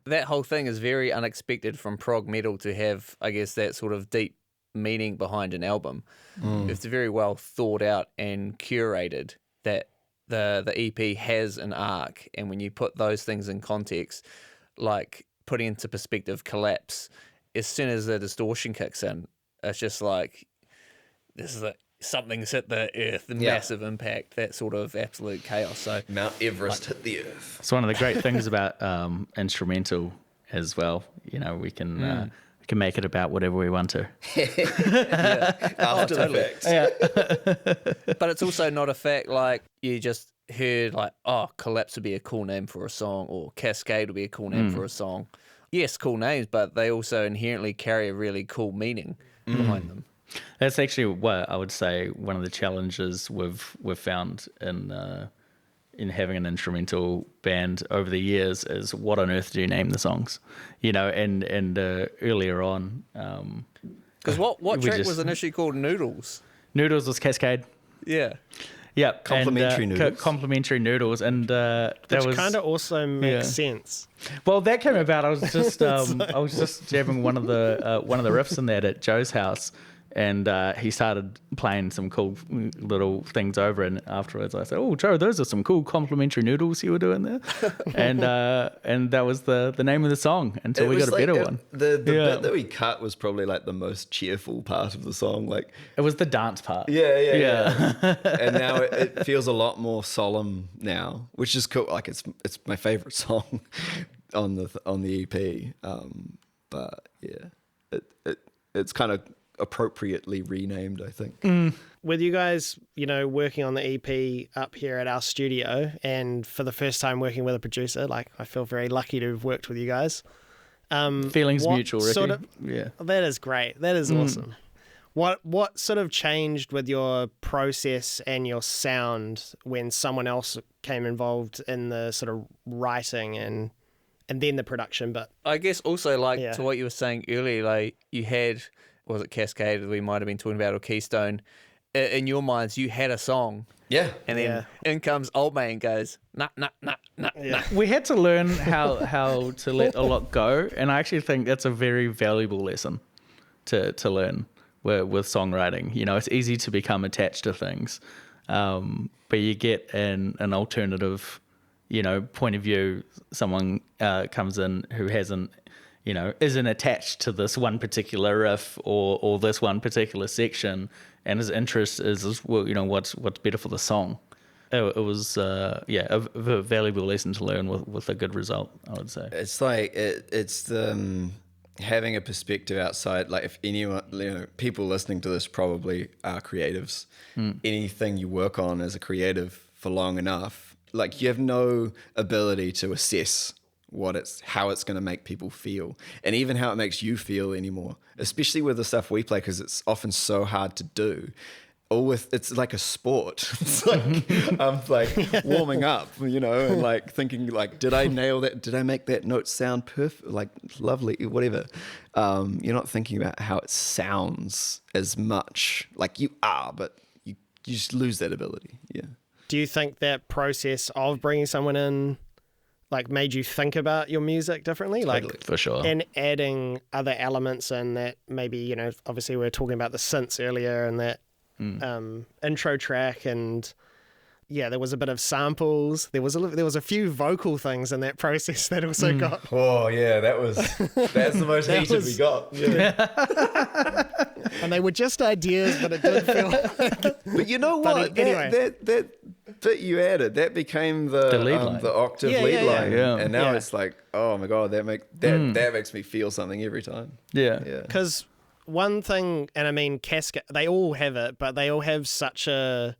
That whole thing is very unexpected from prog metal to have, I guess, that sort of deep meaning behind an album. It's very well thought out and curated, that the EP has an arc, and when you put those things in context, like putting into perspective Collapse, as soon as the distortion kicks in, it's just like, this is something's hit the earth, the massive impact, that sort of absolute chaos. So Mount Everest hit the earth. It's one of the great things about instrumental as well. You know, we can make it about whatever we want to. After the fact. but it's also not a fact like you just heard like, oh, Collapse would be a cool name for a song, or Cascade would be a cool name for a song. Yes, cool names, but they also inherently carry a really cool meaning behind them. That's actually what I would say one of the challenges we've found in having an instrumental band over the years is, what on earth do you name the songs? You know, and earlier on, because what track was initially called Noodles? Noodles was Cascade. Yeah. Yeah, Complimentary noodles. Complimentary noodles, and which kind of also makes sense. Well, that came about. I was just jamming one of the riffs in that at Joe's house, and he started playing some cool little things over, and afterwards I said, "Oh, Joe, those are some cool complimentary noodles you were doing there," and that was the name of the song until we got a better one. The bit that we cut was probably like the most cheerful part of the song. Like, it was the dance part. Yeah. And now it feels a lot more solemn now, which is cool. Like, it's my favorite song on the EP. But yeah, it's kind of appropriately renamed, I think. With you guys, working on the EP up here at our studio, and for the first time working with a producer, like, I feel very lucky to have worked with you guys. Feelings mutual, Ricky. That is great. That is awesome. What sort of changed with your process and your sound when someone else came involved in the sort of writing and then the production? But I guess also, like, to what you were saying earlier, like, you had, was it Cascade that we might have been talking about, or Keystone? In your minds, you had a song. Yeah. And then in comes Old Man and goes, nah. We had to learn how to let a lot go, and I actually think that's a very valuable lesson to learn with songwriting. It's easy to become attached to things, but you get an alternative, point of view. Someone comes in who hasn't, isn't attached to this one particular riff or this one particular section, and his interest is what's better for the song. It was a valuable lesson to learn with a good result, I would say. It's like it's the having a perspective outside. Like, if anyone, people listening to this probably are creatives. Anything you work on as a creative for long enough, like, you have no ability to assess how it's going to make people feel, and even how it makes you feel anymore, especially with the stuff we play, because it's often so hard to do. It's like a sport. It's like I'm like warming up, and like thinking like, did I nail that? Did I make that note sound perfect? Like lovely, whatever. You're not thinking about how it sounds as much, like you are, but you just lose that ability. Yeah. Do you think that process of bringing someone in like made you think about your music differently? Totally. Like For sure. and adding other elements in that maybe, obviously we were talking about the synths earlier and that intro track, and there was a bit of samples. There was a few vocal things in that process that also got. Oh yeah, that's the most heated we got. Yeah. And they were just ideas, but it did feel like. But you know what? Anyway. That bit you added, that became the lead line. the octave Yeah, lead yeah, yeah. line, Yeah. and now Yeah. it's like, oh my god, that makes me feel something every time. Yeah. Yeah. Because one thing, and I mean, Cascade, they all have it, but they all have such a,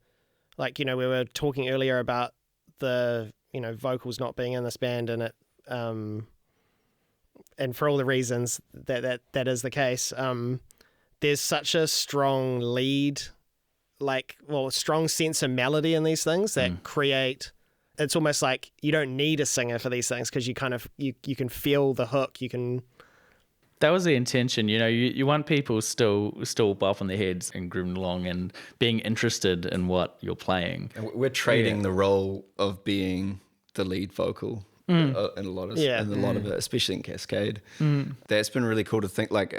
like, we were talking earlier about the, vocals not being in this band, and it, and for all the reasons that is the case, there's such a strong lead, strong sense of melody in these things that create. It's almost like you don't need a singer for these things because you kind of you can feel the hook. You can. That was the intention, you want people still bopping their heads and grooving along and being interested in what you're playing. And we're trading the role of being the lead vocal in a lot of it, especially in Cascade. That's been really cool to think, like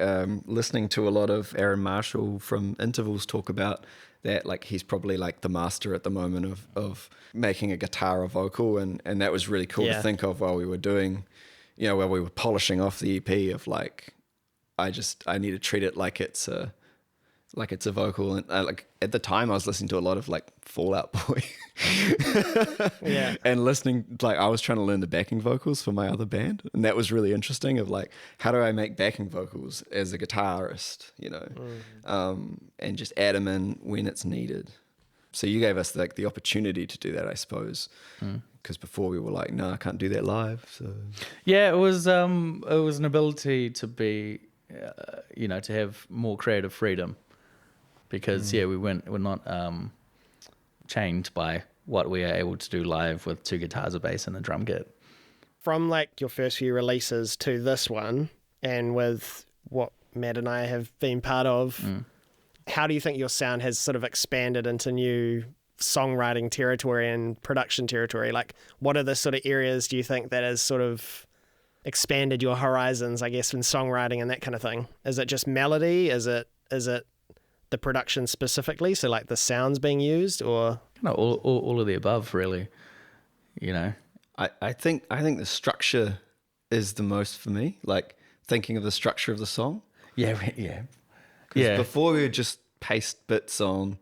listening to a lot of Aaron Marshall from Intervals talk about that, like he's probably like the master at the moment of making a guitar a vocal, and that was really cool to think of while we were doing, while we were polishing off the EP, of like, I need to treat it like it's a vocal. And like at the time I was listening to a lot of like Fall Out Boy and listening, like I was trying to learn the backing vocals for my other band, and that was really interesting, of like, how do I make backing vocals as a guitarist, and just add them in when it's needed. So you gave us like the opportunity to do that, I suppose, because before we were like, no, I can't do that live. So Yeah, it was an ability to be, to have more creative freedom, because we're not chained by what we are able to do live with two guitars, a bass, and a drum kit. From like your first few releases to this one, and with what Matt and I have been part of, how do you think your sound has sort of expanded into new songwriting territory and production territory? Like, what are the sort of areas do you think that has sort of expanded your horizons, I guess, in songwriting and that kind of thing? Is it just melody? Is it the production specifically? So like the sounds being used, or all of the above, really. I think the structure is the most for me, like thinking of the structure of the song. Yeah. Before we would just paste bits on,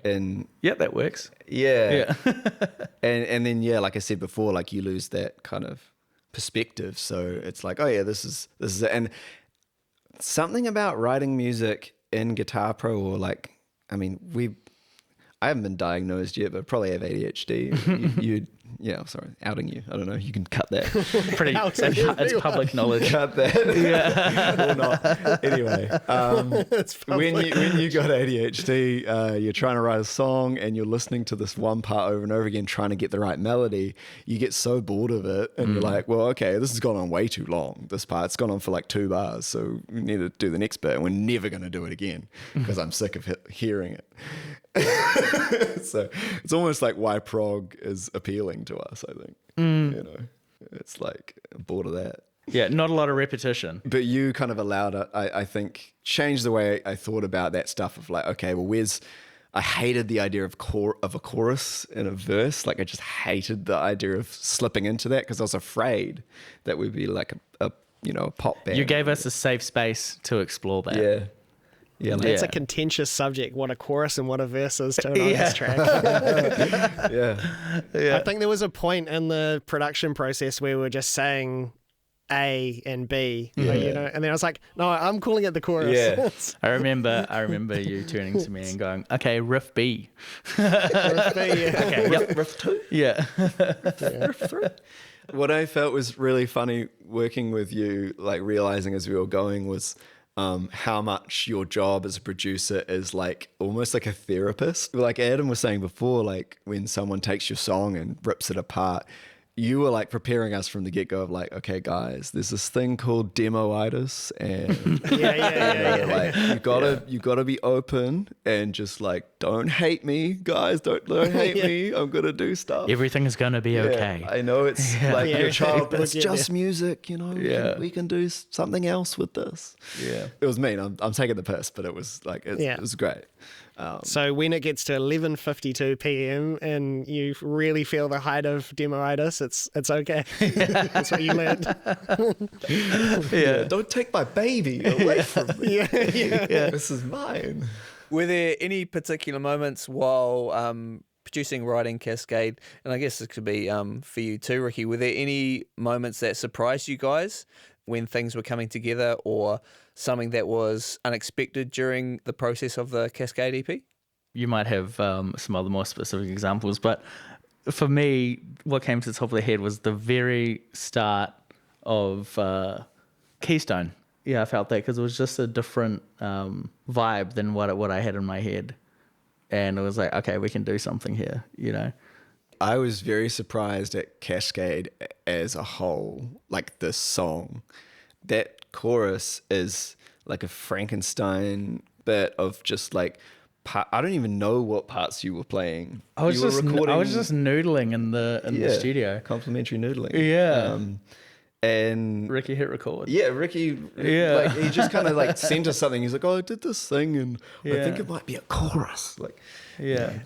and that works. and then like I said before, like you lose that kind of perspective. So it's like, oh yeah, this is it. And something about writing music in Guitar Pro, or like, I haven't been diagnosed yet, but probably have ADHD. Sorry, outing you. I don't know. You can cut that. It's public knowledge. Cut that. Or not. Anyway, when you got ADHD, you're trying to write a song and you're listening to this one part over and over again, trying to get the right melody. You get so bored of it, and you're like, well, okay, this has gone on way too long. This part's gone on for like 2 bars, so we need to do the next bit, and we're never going to do it again because I'm sick of hearing it. So it's almost like why prog is appealing to us, I think. It's like, I'm bored of that. Yeah, not a lot of repetition. But you kind of allowed it, I think, changed the way I thought about that stuff of like, okay, well, I hated the idea of a chorus in a verse. Like I just hated the idea of slipping into that because I was afraid that we'd be like a pop band. You gave us a safe space to explore that. Yeah. Yeah, it's a contentious subject, what a chorus and what a verse is to an honest track. I think there was a point in the production process where we were just saying A and B, and then I was like, no, I'm calling it the chorus. Yeah. I remember you turning to me and going, okay, riff B. Riff B, yeah. Okay, yep. Riff 2? Yeah. Riff 3? What I felt was really funny working with you, like realizing as we were going, was how much your job as a producer is like almost like a therapist. Like Adam was saying before, like when someone takes your song and rips it apart, you were like preparing us from the get-go of like, okay, guys, there's this thing called demoitis, and like you gotta be open and just like, don't hate me, guys, don't hate me. I'm gonna do stuff. Everything is gonna be okay. I know it's like your child, but it's Yeah. just music, you know. We can do something else with this. Yeah. It was mean. I'm taking the piss, but it was like it was great. So when it gets to 11:52 p.m. and you really feel the height of demoitis, it's okay. That's what you learned. Yeah, don't take my baby away from me. Yeah. This is mine. Were there any particular moments while producing, writing Cascade, and I guess this could be for you too, Ricky, were there any moments that surprised you guys when things were coming together, or something that was unexpected during the process of the Cascade EP? You might have some other more specific examples, but for me, what came to the top of the head was the very start of Keystone. Yeah, I felt that because it was just a different vibe than what I had in my head. And it was like, okay, we can do something here, you know? I was very surprised at Cascade as a whole, like the song. That chorus is like a Frankenstein bit of just like, I don't even know what parts you were playing. I was just noodling in the studio. Complimentary noodling. Yeah. And Ricky hit record. yeah, Ricky, like he just kind of like sent us something. He's like, "Oh, I did this thing, and I think it might be a chorus." Like, Yeah.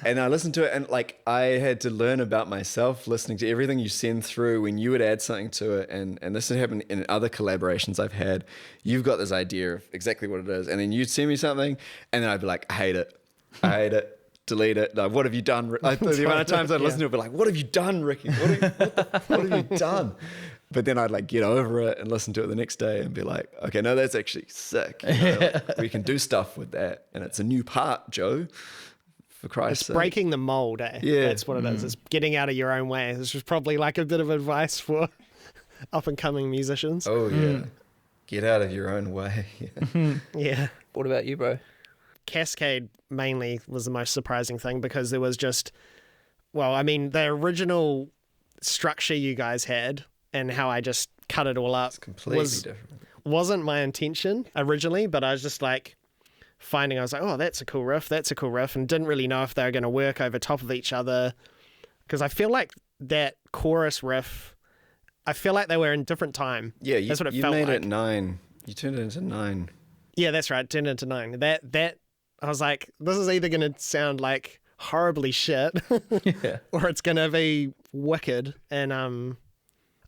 and I listened to it, and like I had to learn about myself listening to everything you send through. When you would add something to it, and this had happened in other collaborations I've had. You've got this idea of exactly what it is, and then you'd send me something, and then I'd be like, "I hate it." Delete it. Like, what have you done? The amount of times I'd listen to it, but like, what have you done, Ricky? What have you done? But then I'd like get over it and listen to it the next day and be like, okay, no, that's actually sick. You know, like, we can do stuff with that, and it's a new part, Joe. For Christ's It's sake. breaking the mold, eh? Yeah. That's what it is. It's getting out of your own way. This was probably like a bit of advice for up and coming musicians. Oh yeah, get out of your own way. Yeah. What about you, bro? Cascade mainly was the most surprising thing because there was just, well, I mean, the original structure you guys had and how I just cut it all up Completely different. wasn't my intention originally, but I was just like I was like, oh, that's a cool riff, and didn't really know if they were going to work over top of each other because I feel like that chorus riff, I feel like they were in different time. Yeah, that's what it you felt made like. it 9. You turned it into 9. Yeah, that's right. Turned into 9. That I was like, this is either going to sound like horribly shit, or it's going to be wicked. And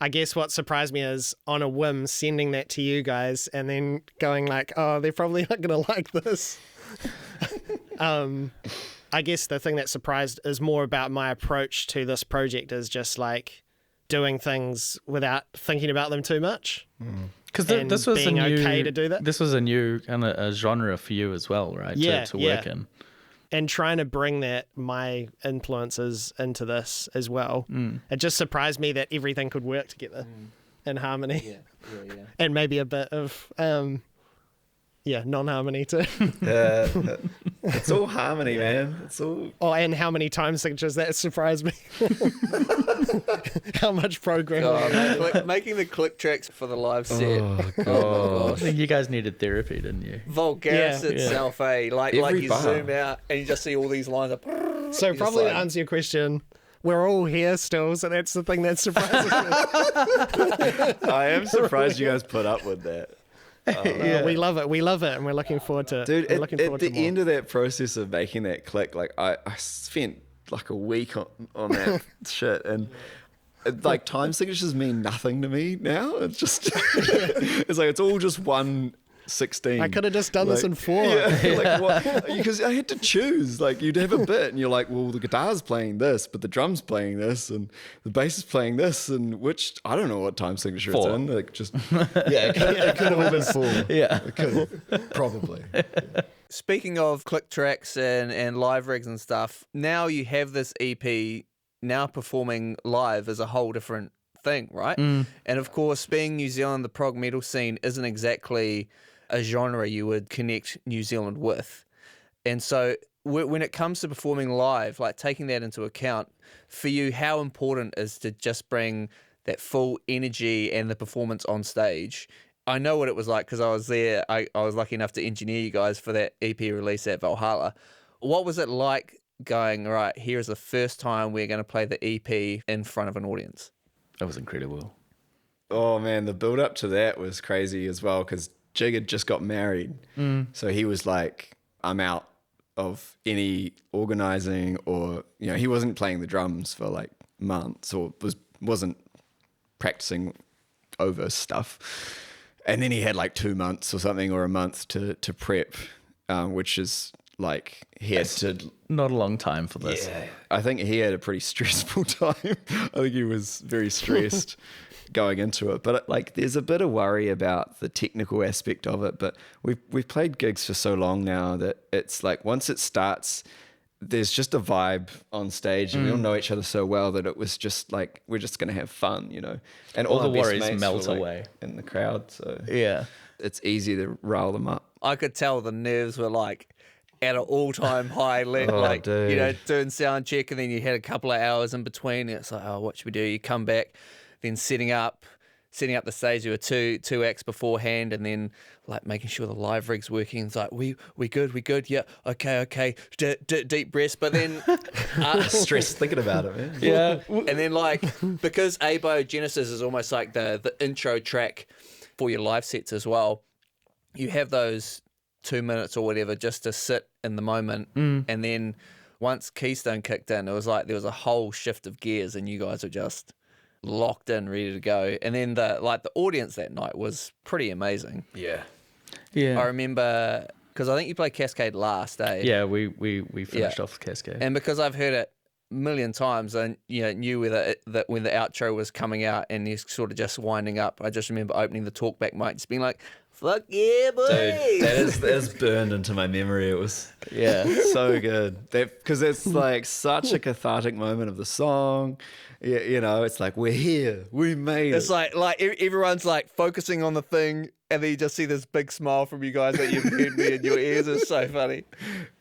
I guess what surprised me is on a whim sending that to you guys and then going like, oh, they're probably not going to like this. I guess the thing that surprised is more about my approach to this project is just like doing things without thinking about them too much. Because And this was being a new, okay to do that. This was a new kind of a genre for you as well, right? To work in. And trying to bring my influences into this as well. It just surprised me that everything could work together in harmony. Yeah. And maybe a bit of non-harmony too. It's all harmony, man. It's all. Oh, and how many time signatures that surprised me. How much programming. Making the click tracks for the live set. Oh, I think you guys needed therapy, didn't you? Vulgaris Yeah. itself, like Every you bar. zoom out and you just see all these lines of. So You're probably just to like- answer your question, we're all here still, so that's the thing that surprises me. I am surprised you guys put up with that. We love it, and we're looking forward to it. Dude, We're looking at forward the to more. end of that process of making that click, like I spent like a week on that shit, and like time signatures mean nothing to me now. It's just it's like it's all just 1/16. I could have just done this in 4. Yeah, like what? Because I had to choose. Like you'd have a bit, and you're like, well, the guitar's playing this, but the drum's playing this, and the bass is playing this, and which I don't know what time signature 4. it's in. Like just it could have all been 4. Yeah. It could have probably. Speaking of click tracks and live rigs and stuff, now you have this EP. now performing live is a whole different thing, right? And of course, being New Zealand, the prog metal scene isn't exactly a genre you would connect New Zealand with. And so when it comes to performing live, like taking that into account, for you, how important is to just bring that full energy and the performance on stage? I know what it was like because I was there. I was lucky enough to engineer you guys for that EP release at Valhalla. What was it like going, all right, here's the first time we're going to play the EP in front of an audience? That was incredible. Oh man, the build up to that was crazy as well because Jig had just got married. So he was like, I'm out of any organizing, or, you know, he wasn't playing the drums for like months, or wasn't practicing Ovus stuff. And then he had like 2 months or something, or a month to prep, which is like he had to. Not a long time for this. Yeah, I think he had a pretty stressful time. I think he was very stressed going into it. But like, there's a bit of worry about the technical aspect of it. But we've played gigs for so long now that it's like once it starts, there's just a vibe on stage, and we all know each other so well that it was just like we're just gonna have fun, you know. And all the our best worries mates melt were, like, away in the crowd. So Yeah. it's easy to rile them up. I could tell the nerves were like at an all-time high level, like, dude. you know, doing sound check, and then you had a couple of hours in between, and it's like, oh, what should we do? You come back, then setting up the stage. You were two acts beforehand, and then like making sure the live rig's working. It's like, we good, yeah, okay, deep breaths, but then Stressed thinking about it, man. Yeah. and then like because Abiogenesis is almost like the intro track for your live sets as well. You have those 2 minutes or whatever just to sit in the moment, and then once Keystone kicked in, it was like there was a whole shift of gears, and you guys were just locked in, ready to go. And then the audience that night was pretty amazing. Yeah. Yeah. I remember because I think you played Cascade last, eh? Yeah, we finished Yeah. off with Cascade. And because I've heard it a million times, and you know, knew whether that when the outro was coming out and he's sort of just winding up, I just remember opening the talkback mic, just being like, "Fuck yeah, boy!" Dude, that is burned into my memory. It was so good. Because it's like such a cathartic moment of the song. You know, it's like, we're here, we made It's it. like everyone's like focusing on the thing, and then you just see this big smile from you guys that you've heard me in your ears. It's so funny.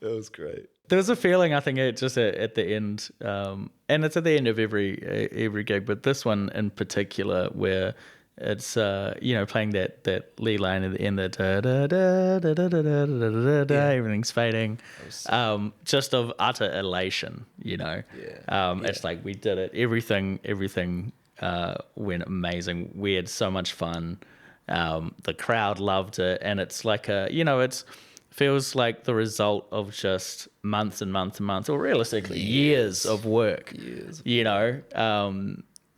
It was great. There was a feeling, I think, at the end, and it's at the end of every gig, but this one in particular, where it's playing that lead line at the end, that da da da da da da da da da, everything's fading, just of utter elation, you know. It's like we did it. Everything went amazing. We had so much fun. The crowd loved it, and it's like it's feels like the result of just months and months and months, or realistically years of work.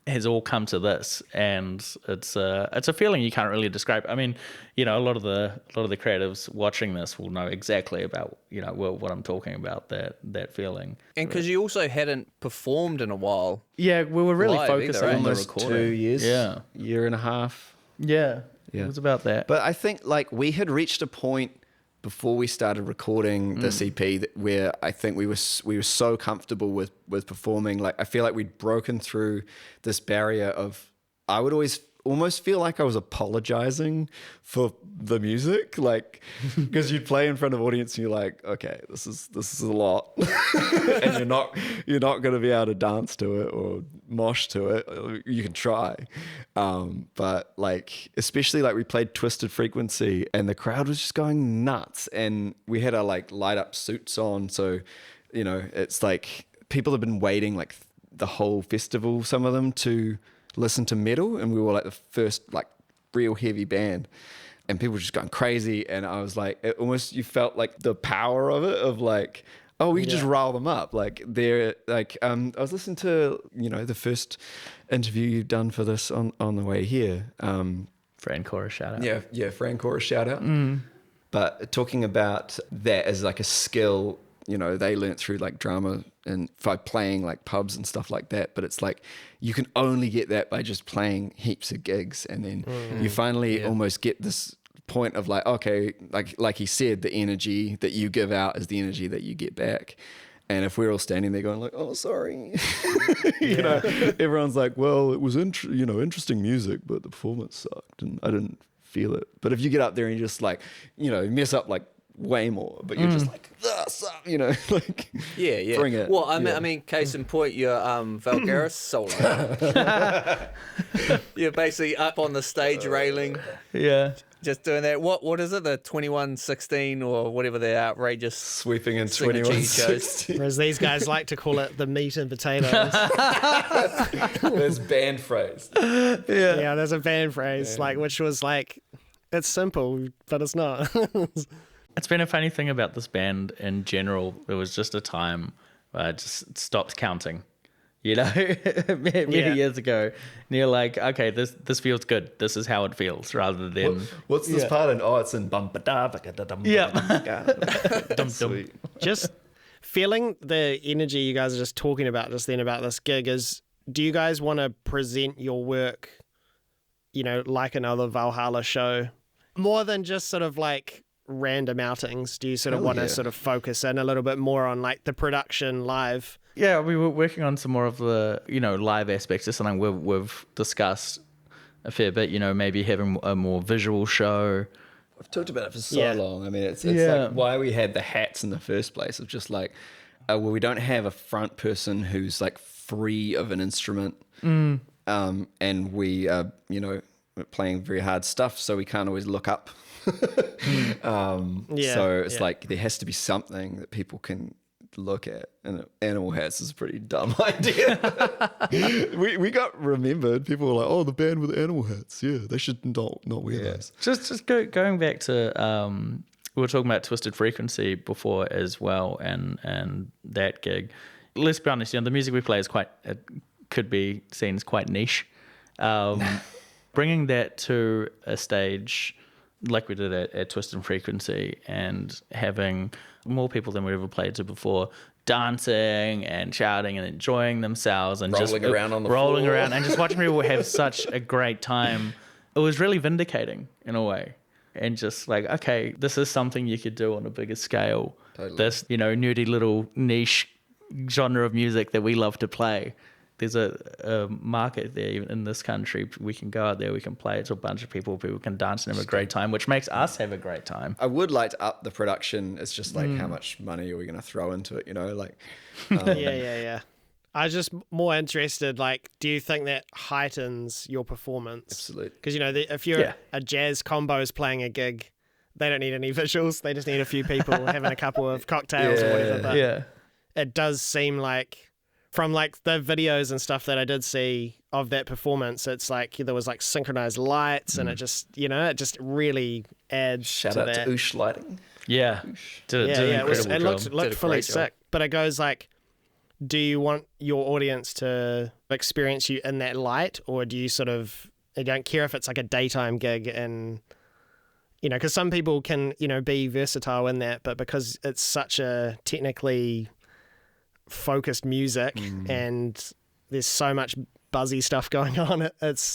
Has all come to this, and it's a feeling you can't really describe. I mean, a lot of the creatives watching this will know exactly about what I'm talking about, that feeling. And because you also hadn't performed in a while. Yeah, we were really Live focused either, on the Almost recording. 2 years. Yeah, Year and a half. yeah, it was about that. But I think like we had reached a point before we started recording this EP where I think we were so comfortable with performing. Like I feel like we'd broken through this barrier of, I would almost feel like I was apologizing for the music, like because you'd play in front of audience and you're like, okay, this is a lot, and you're not going to be able to dance to it or mosh to it. You can try, but like especially like we played Twisted Frequency and the crowd was just going nuts, and we had our like light up suits on, so it's like people have been waiting like the whole festival, some of them, to listen to metal, and we were like the first like real heavy band, and people were just going crazy, and I was like, it almost, you felt like the power of it, of like, oh, we can just rile them up. Like they're like, I was listening to the first interview you've done for this on the way here. Fran Cora, shout out. Yeah, Fran Cora, shout out. But talking about that as like a skill, they learnt through like drama and by playing like pubs and stuff like that. But it's like you can only get that by just playing heaps of gigs, and then you finally almost get this point of like, okay, like he said, the energy that you give out is the energy that you get back. And if we're all standing there going like, oh, sorry, you know, everyone's like, well, it was, interesting music, but the performance sucked and I didn't feel it. But if you get up there and you just like, you know, mess up like way more, but you're just like, suck, you know, like, bring it. Well, I mean, case in point, your Valgaris solo. You're basically up on the stage railing. Yeah. Just doing that. What is it? The 2116 or whatever the outrageous Sweeping in signature 2160. Whereas these guys like to call it the meat and potatoes. There's band phrase. Yeah, there's a band phrase, like, which was like, it's simple, but it's not. It's been a funny thing about this band in general. There was just a time where I just stopped counting, you know, many years ago. And you're like, okay, this feels good. This is how it feels, rather than What's this part in? Oh, it's in bum ba da ba da dum. Sweet. Just feeling the energy you guys are just talking about just then about this gig is, do you guys want to present your work, you know, like another Valhalla show, more than just sort of like random outings? Do you sort of want to sort of focus in a little bit more on like the production live? Yeah, we were working on some more of the, you know, live aspects. It's something we've discussed a fair bit, you know, maybe having a more visual show. I've talked about it for so long. I mean, it's like why we had the hats in the first place of just like, well, we don't have a front person who's like free of an instrument. And we are, you know, we're playing very hard stuff, so we can't always look up. So it's like there has to be something that people can look at, and animal hats is a pretty dumb idea. we got remembered. People were like, oh, the band with animal hats, they should not wear those. Just going back to we were talking about Twisted Frequency before as well, and that gig. Let's be honest, you know, the music we play is quite, it could be seen as quite niche. Bringing that to a stage like we did at Twisted Frequency, and having more people than we ever played to before dancing and shouting and enjoying themselves and rolling around on the floor. And just watching people have such a great time. It was really vindicating in a way, and just like, okay, this is something you could do on a bigger scale. Totally. This, you know, nerdy little niche genre of music that we love to play. There's a market there, even in this country. We can go out there, we can play it to a bunch of people can dance and have a great time, which makes us have a great time. I would like to up the production. It's just like, how much money are we going to throw into it, you know? Like, Yeah. I was just more interested, like, do you think that heightens your performance? Absolutely. Because, you know, if you're a jazz combo's playing a gig, they don't need any visuals. They just need a few people having a couple of cocktails or whatever. But it does seem like, from like the videos and stuff that I did see of that performance, it's like there was like synchronized lights and it just, you know, it just really adds Shout to out that. to Oosh Lighting. Yeah. Did an incredible job. It looked fully sick. But it goes like, do you want your audience to experience you in that light, or do you sort of, you don't care if it's like a daytime gig, and, you know, because some people can, you know, be versatile in that, but because it's such a technically focused music and there's so much buzzy stuff going on,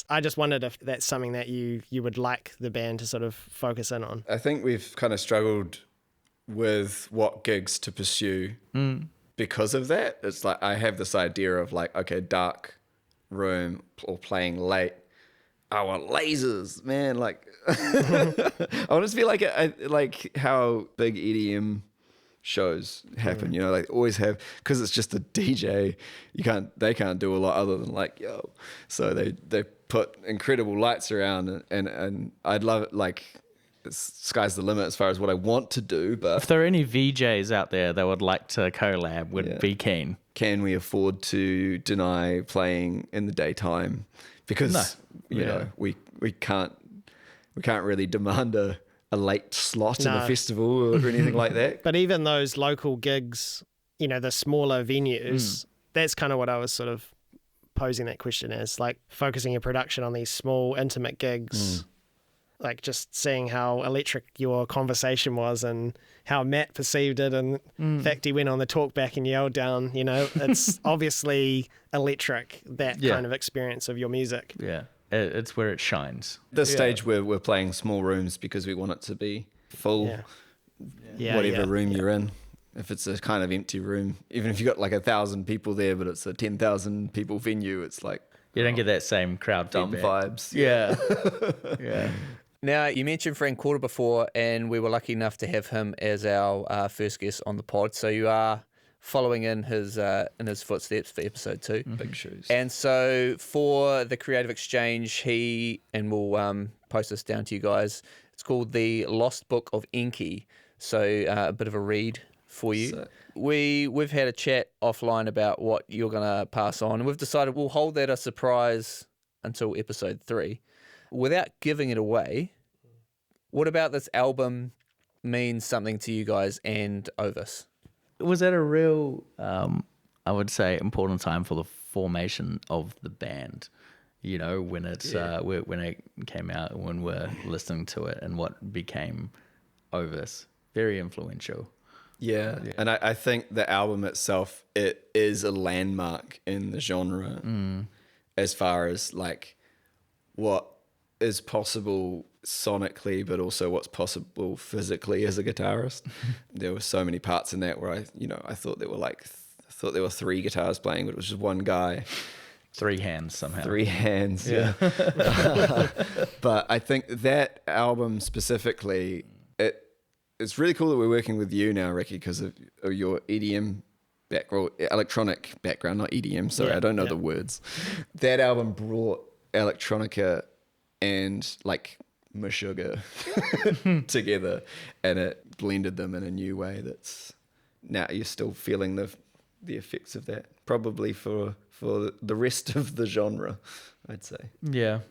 I just wondered if that's something that you would like the band to sort of focus in on. I think we've kind of struggled with what gigs to pursue because of that. It's like I have this idea of like, okay, dark room or playing late, I want lasers, man. Like I want it to be like how big EDM shows happen, you know, like always have, because it's just a DJ, they can't do a lot other than like, yo, so they put incredible lights around, and I'd love it, like sky's the limit as far as what I want to do. But if there are any VJs out there that would like to collab, would be keen. Can we afford to deny playing in the daytime? Because you know, we can't really demand a late slot in a festival or anything like that. But even those local gigs, you know, the smaller venues, that's kind of what I was sort of posing that question as, like focusing your production on these small, intimate gigs, like just seeing how electric your conversation was and how Matt perceived it. And in fact, he went on the talk back and yelled down, you know, it's obviously electric, that kind of experience of your music. Yeah. It's where it shines. This stage where we're playing small rooms because we want it to be full, whatever room you're in. If it's a kind of empty room, even if you got like 1,000 people there, but it's a 10,000 people venue, it's like You don't get that same crowd dumb feedback. vibes. Yeah. Yeah. Now, you mentioned Frank Quarter before, and we were lucky enough to have him as our first guest on the pod. So you are following in his footsteps for episode 2. Big shoes. And so for the Creative Exchange, and we'll post this down to you guys, it's called The Lost Book of Enki. So a bit of a read for you. So- We've had a chat offline about what you're going to pass on, and we've decided we'll hold that a surprise until episode 3. Without giving it away, what about this album means something to you guys and Ovus? Was that a real, I would say, important time for the formation of the band? You know, when it's when it came out, when we're listening to it, and what became Ovus. Very influential. Yeah. And I think the album itself, it is a landmark in the genre as far as like what is possible sonically, but also what's possible physically as a guitarist. There were so many parts in that where I thought there were 3 guitars playing, but it was just one guy. 3 hands somehow. 3 hands, yeah. But I think that album specifically, it's really cool that we're working with you now, Ricky, because of your EDM background, electronic background, not EDM. Sorry, I don't know the words. That album brought electronica and like Meshuggah together, and it blended them in a new way. That's now you're still feeling the effects of that, probably for the rest of the genre, I'd say. Yeah.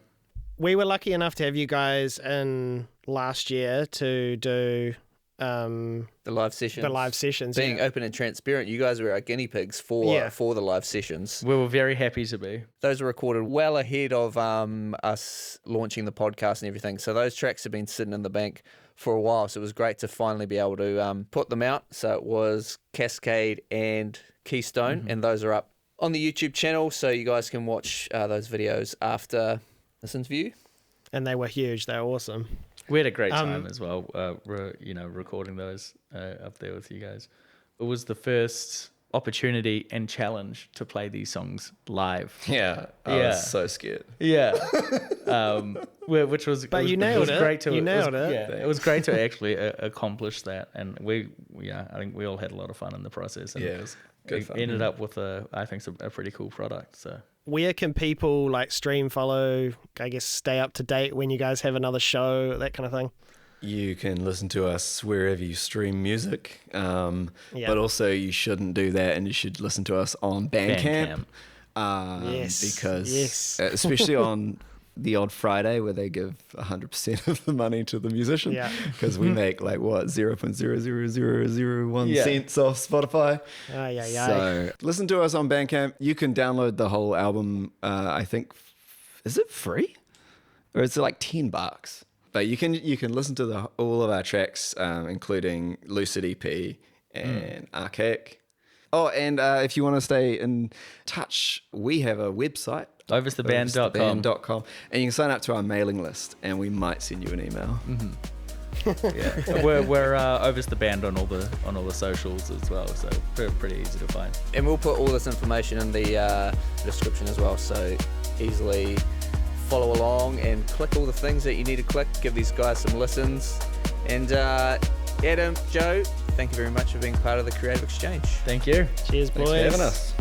We were lucky enough to have you guys in last year to do The live sessions. Being yeah. open and transparent, you guys were our guinea pigs for the live sessions. We were very happy to be. Those were recorded well ahead of us launching the podcast and everything. So those tracks have been sitting in the bank for a while. So it was great to finally be able to put them out. So it was Cascade and Keystone, and those are up on the YouTube channel. So you guys can watch those videos after this interview. And they were huge. They were awesome. We had a great time as well, recording those up there with you guys. It was the first opportunity and challenge to play these songs live. Yeah, I was so scared. Yeah, which was But you nailed it. Great to You nailed it. Yeah, it was great to actually accomplish that, and I think we all had a lot of fun in the process. And It was good fun. Ended up with I think a pretty cool product. So. Where can people like stream, follow, I guess stay up to date when you guys have another show, that kind of thing? You can listen to us wherever you stream music, but also you shouldn't do that, and you should listen to us on Bandcamp. Because especially on the odd Friday where they give 100% of the money to the musician, because we make like 0.00001 cents off Spotify. So listen to us on Bandcamp. You can download the whole album. I think, is it free or is it like $10? But you can listen to all of our tracks, including Lucid EP and Archaic. Oh, and if you want to stay in touch, we have a website. Ovustheband.com. And you can sign up to our mailing list, and we might send you an email. We're Ovus the Band on all the socials as well, so pretty easy to find. And we'll put all this information in the description as well, so easily follow along and click all the things that you need to click. Give these guys some listens. And Adam, Joe, thank you very much for being part of the Creative Exchange. Thank you. Cheers, boys. Thanks for having us.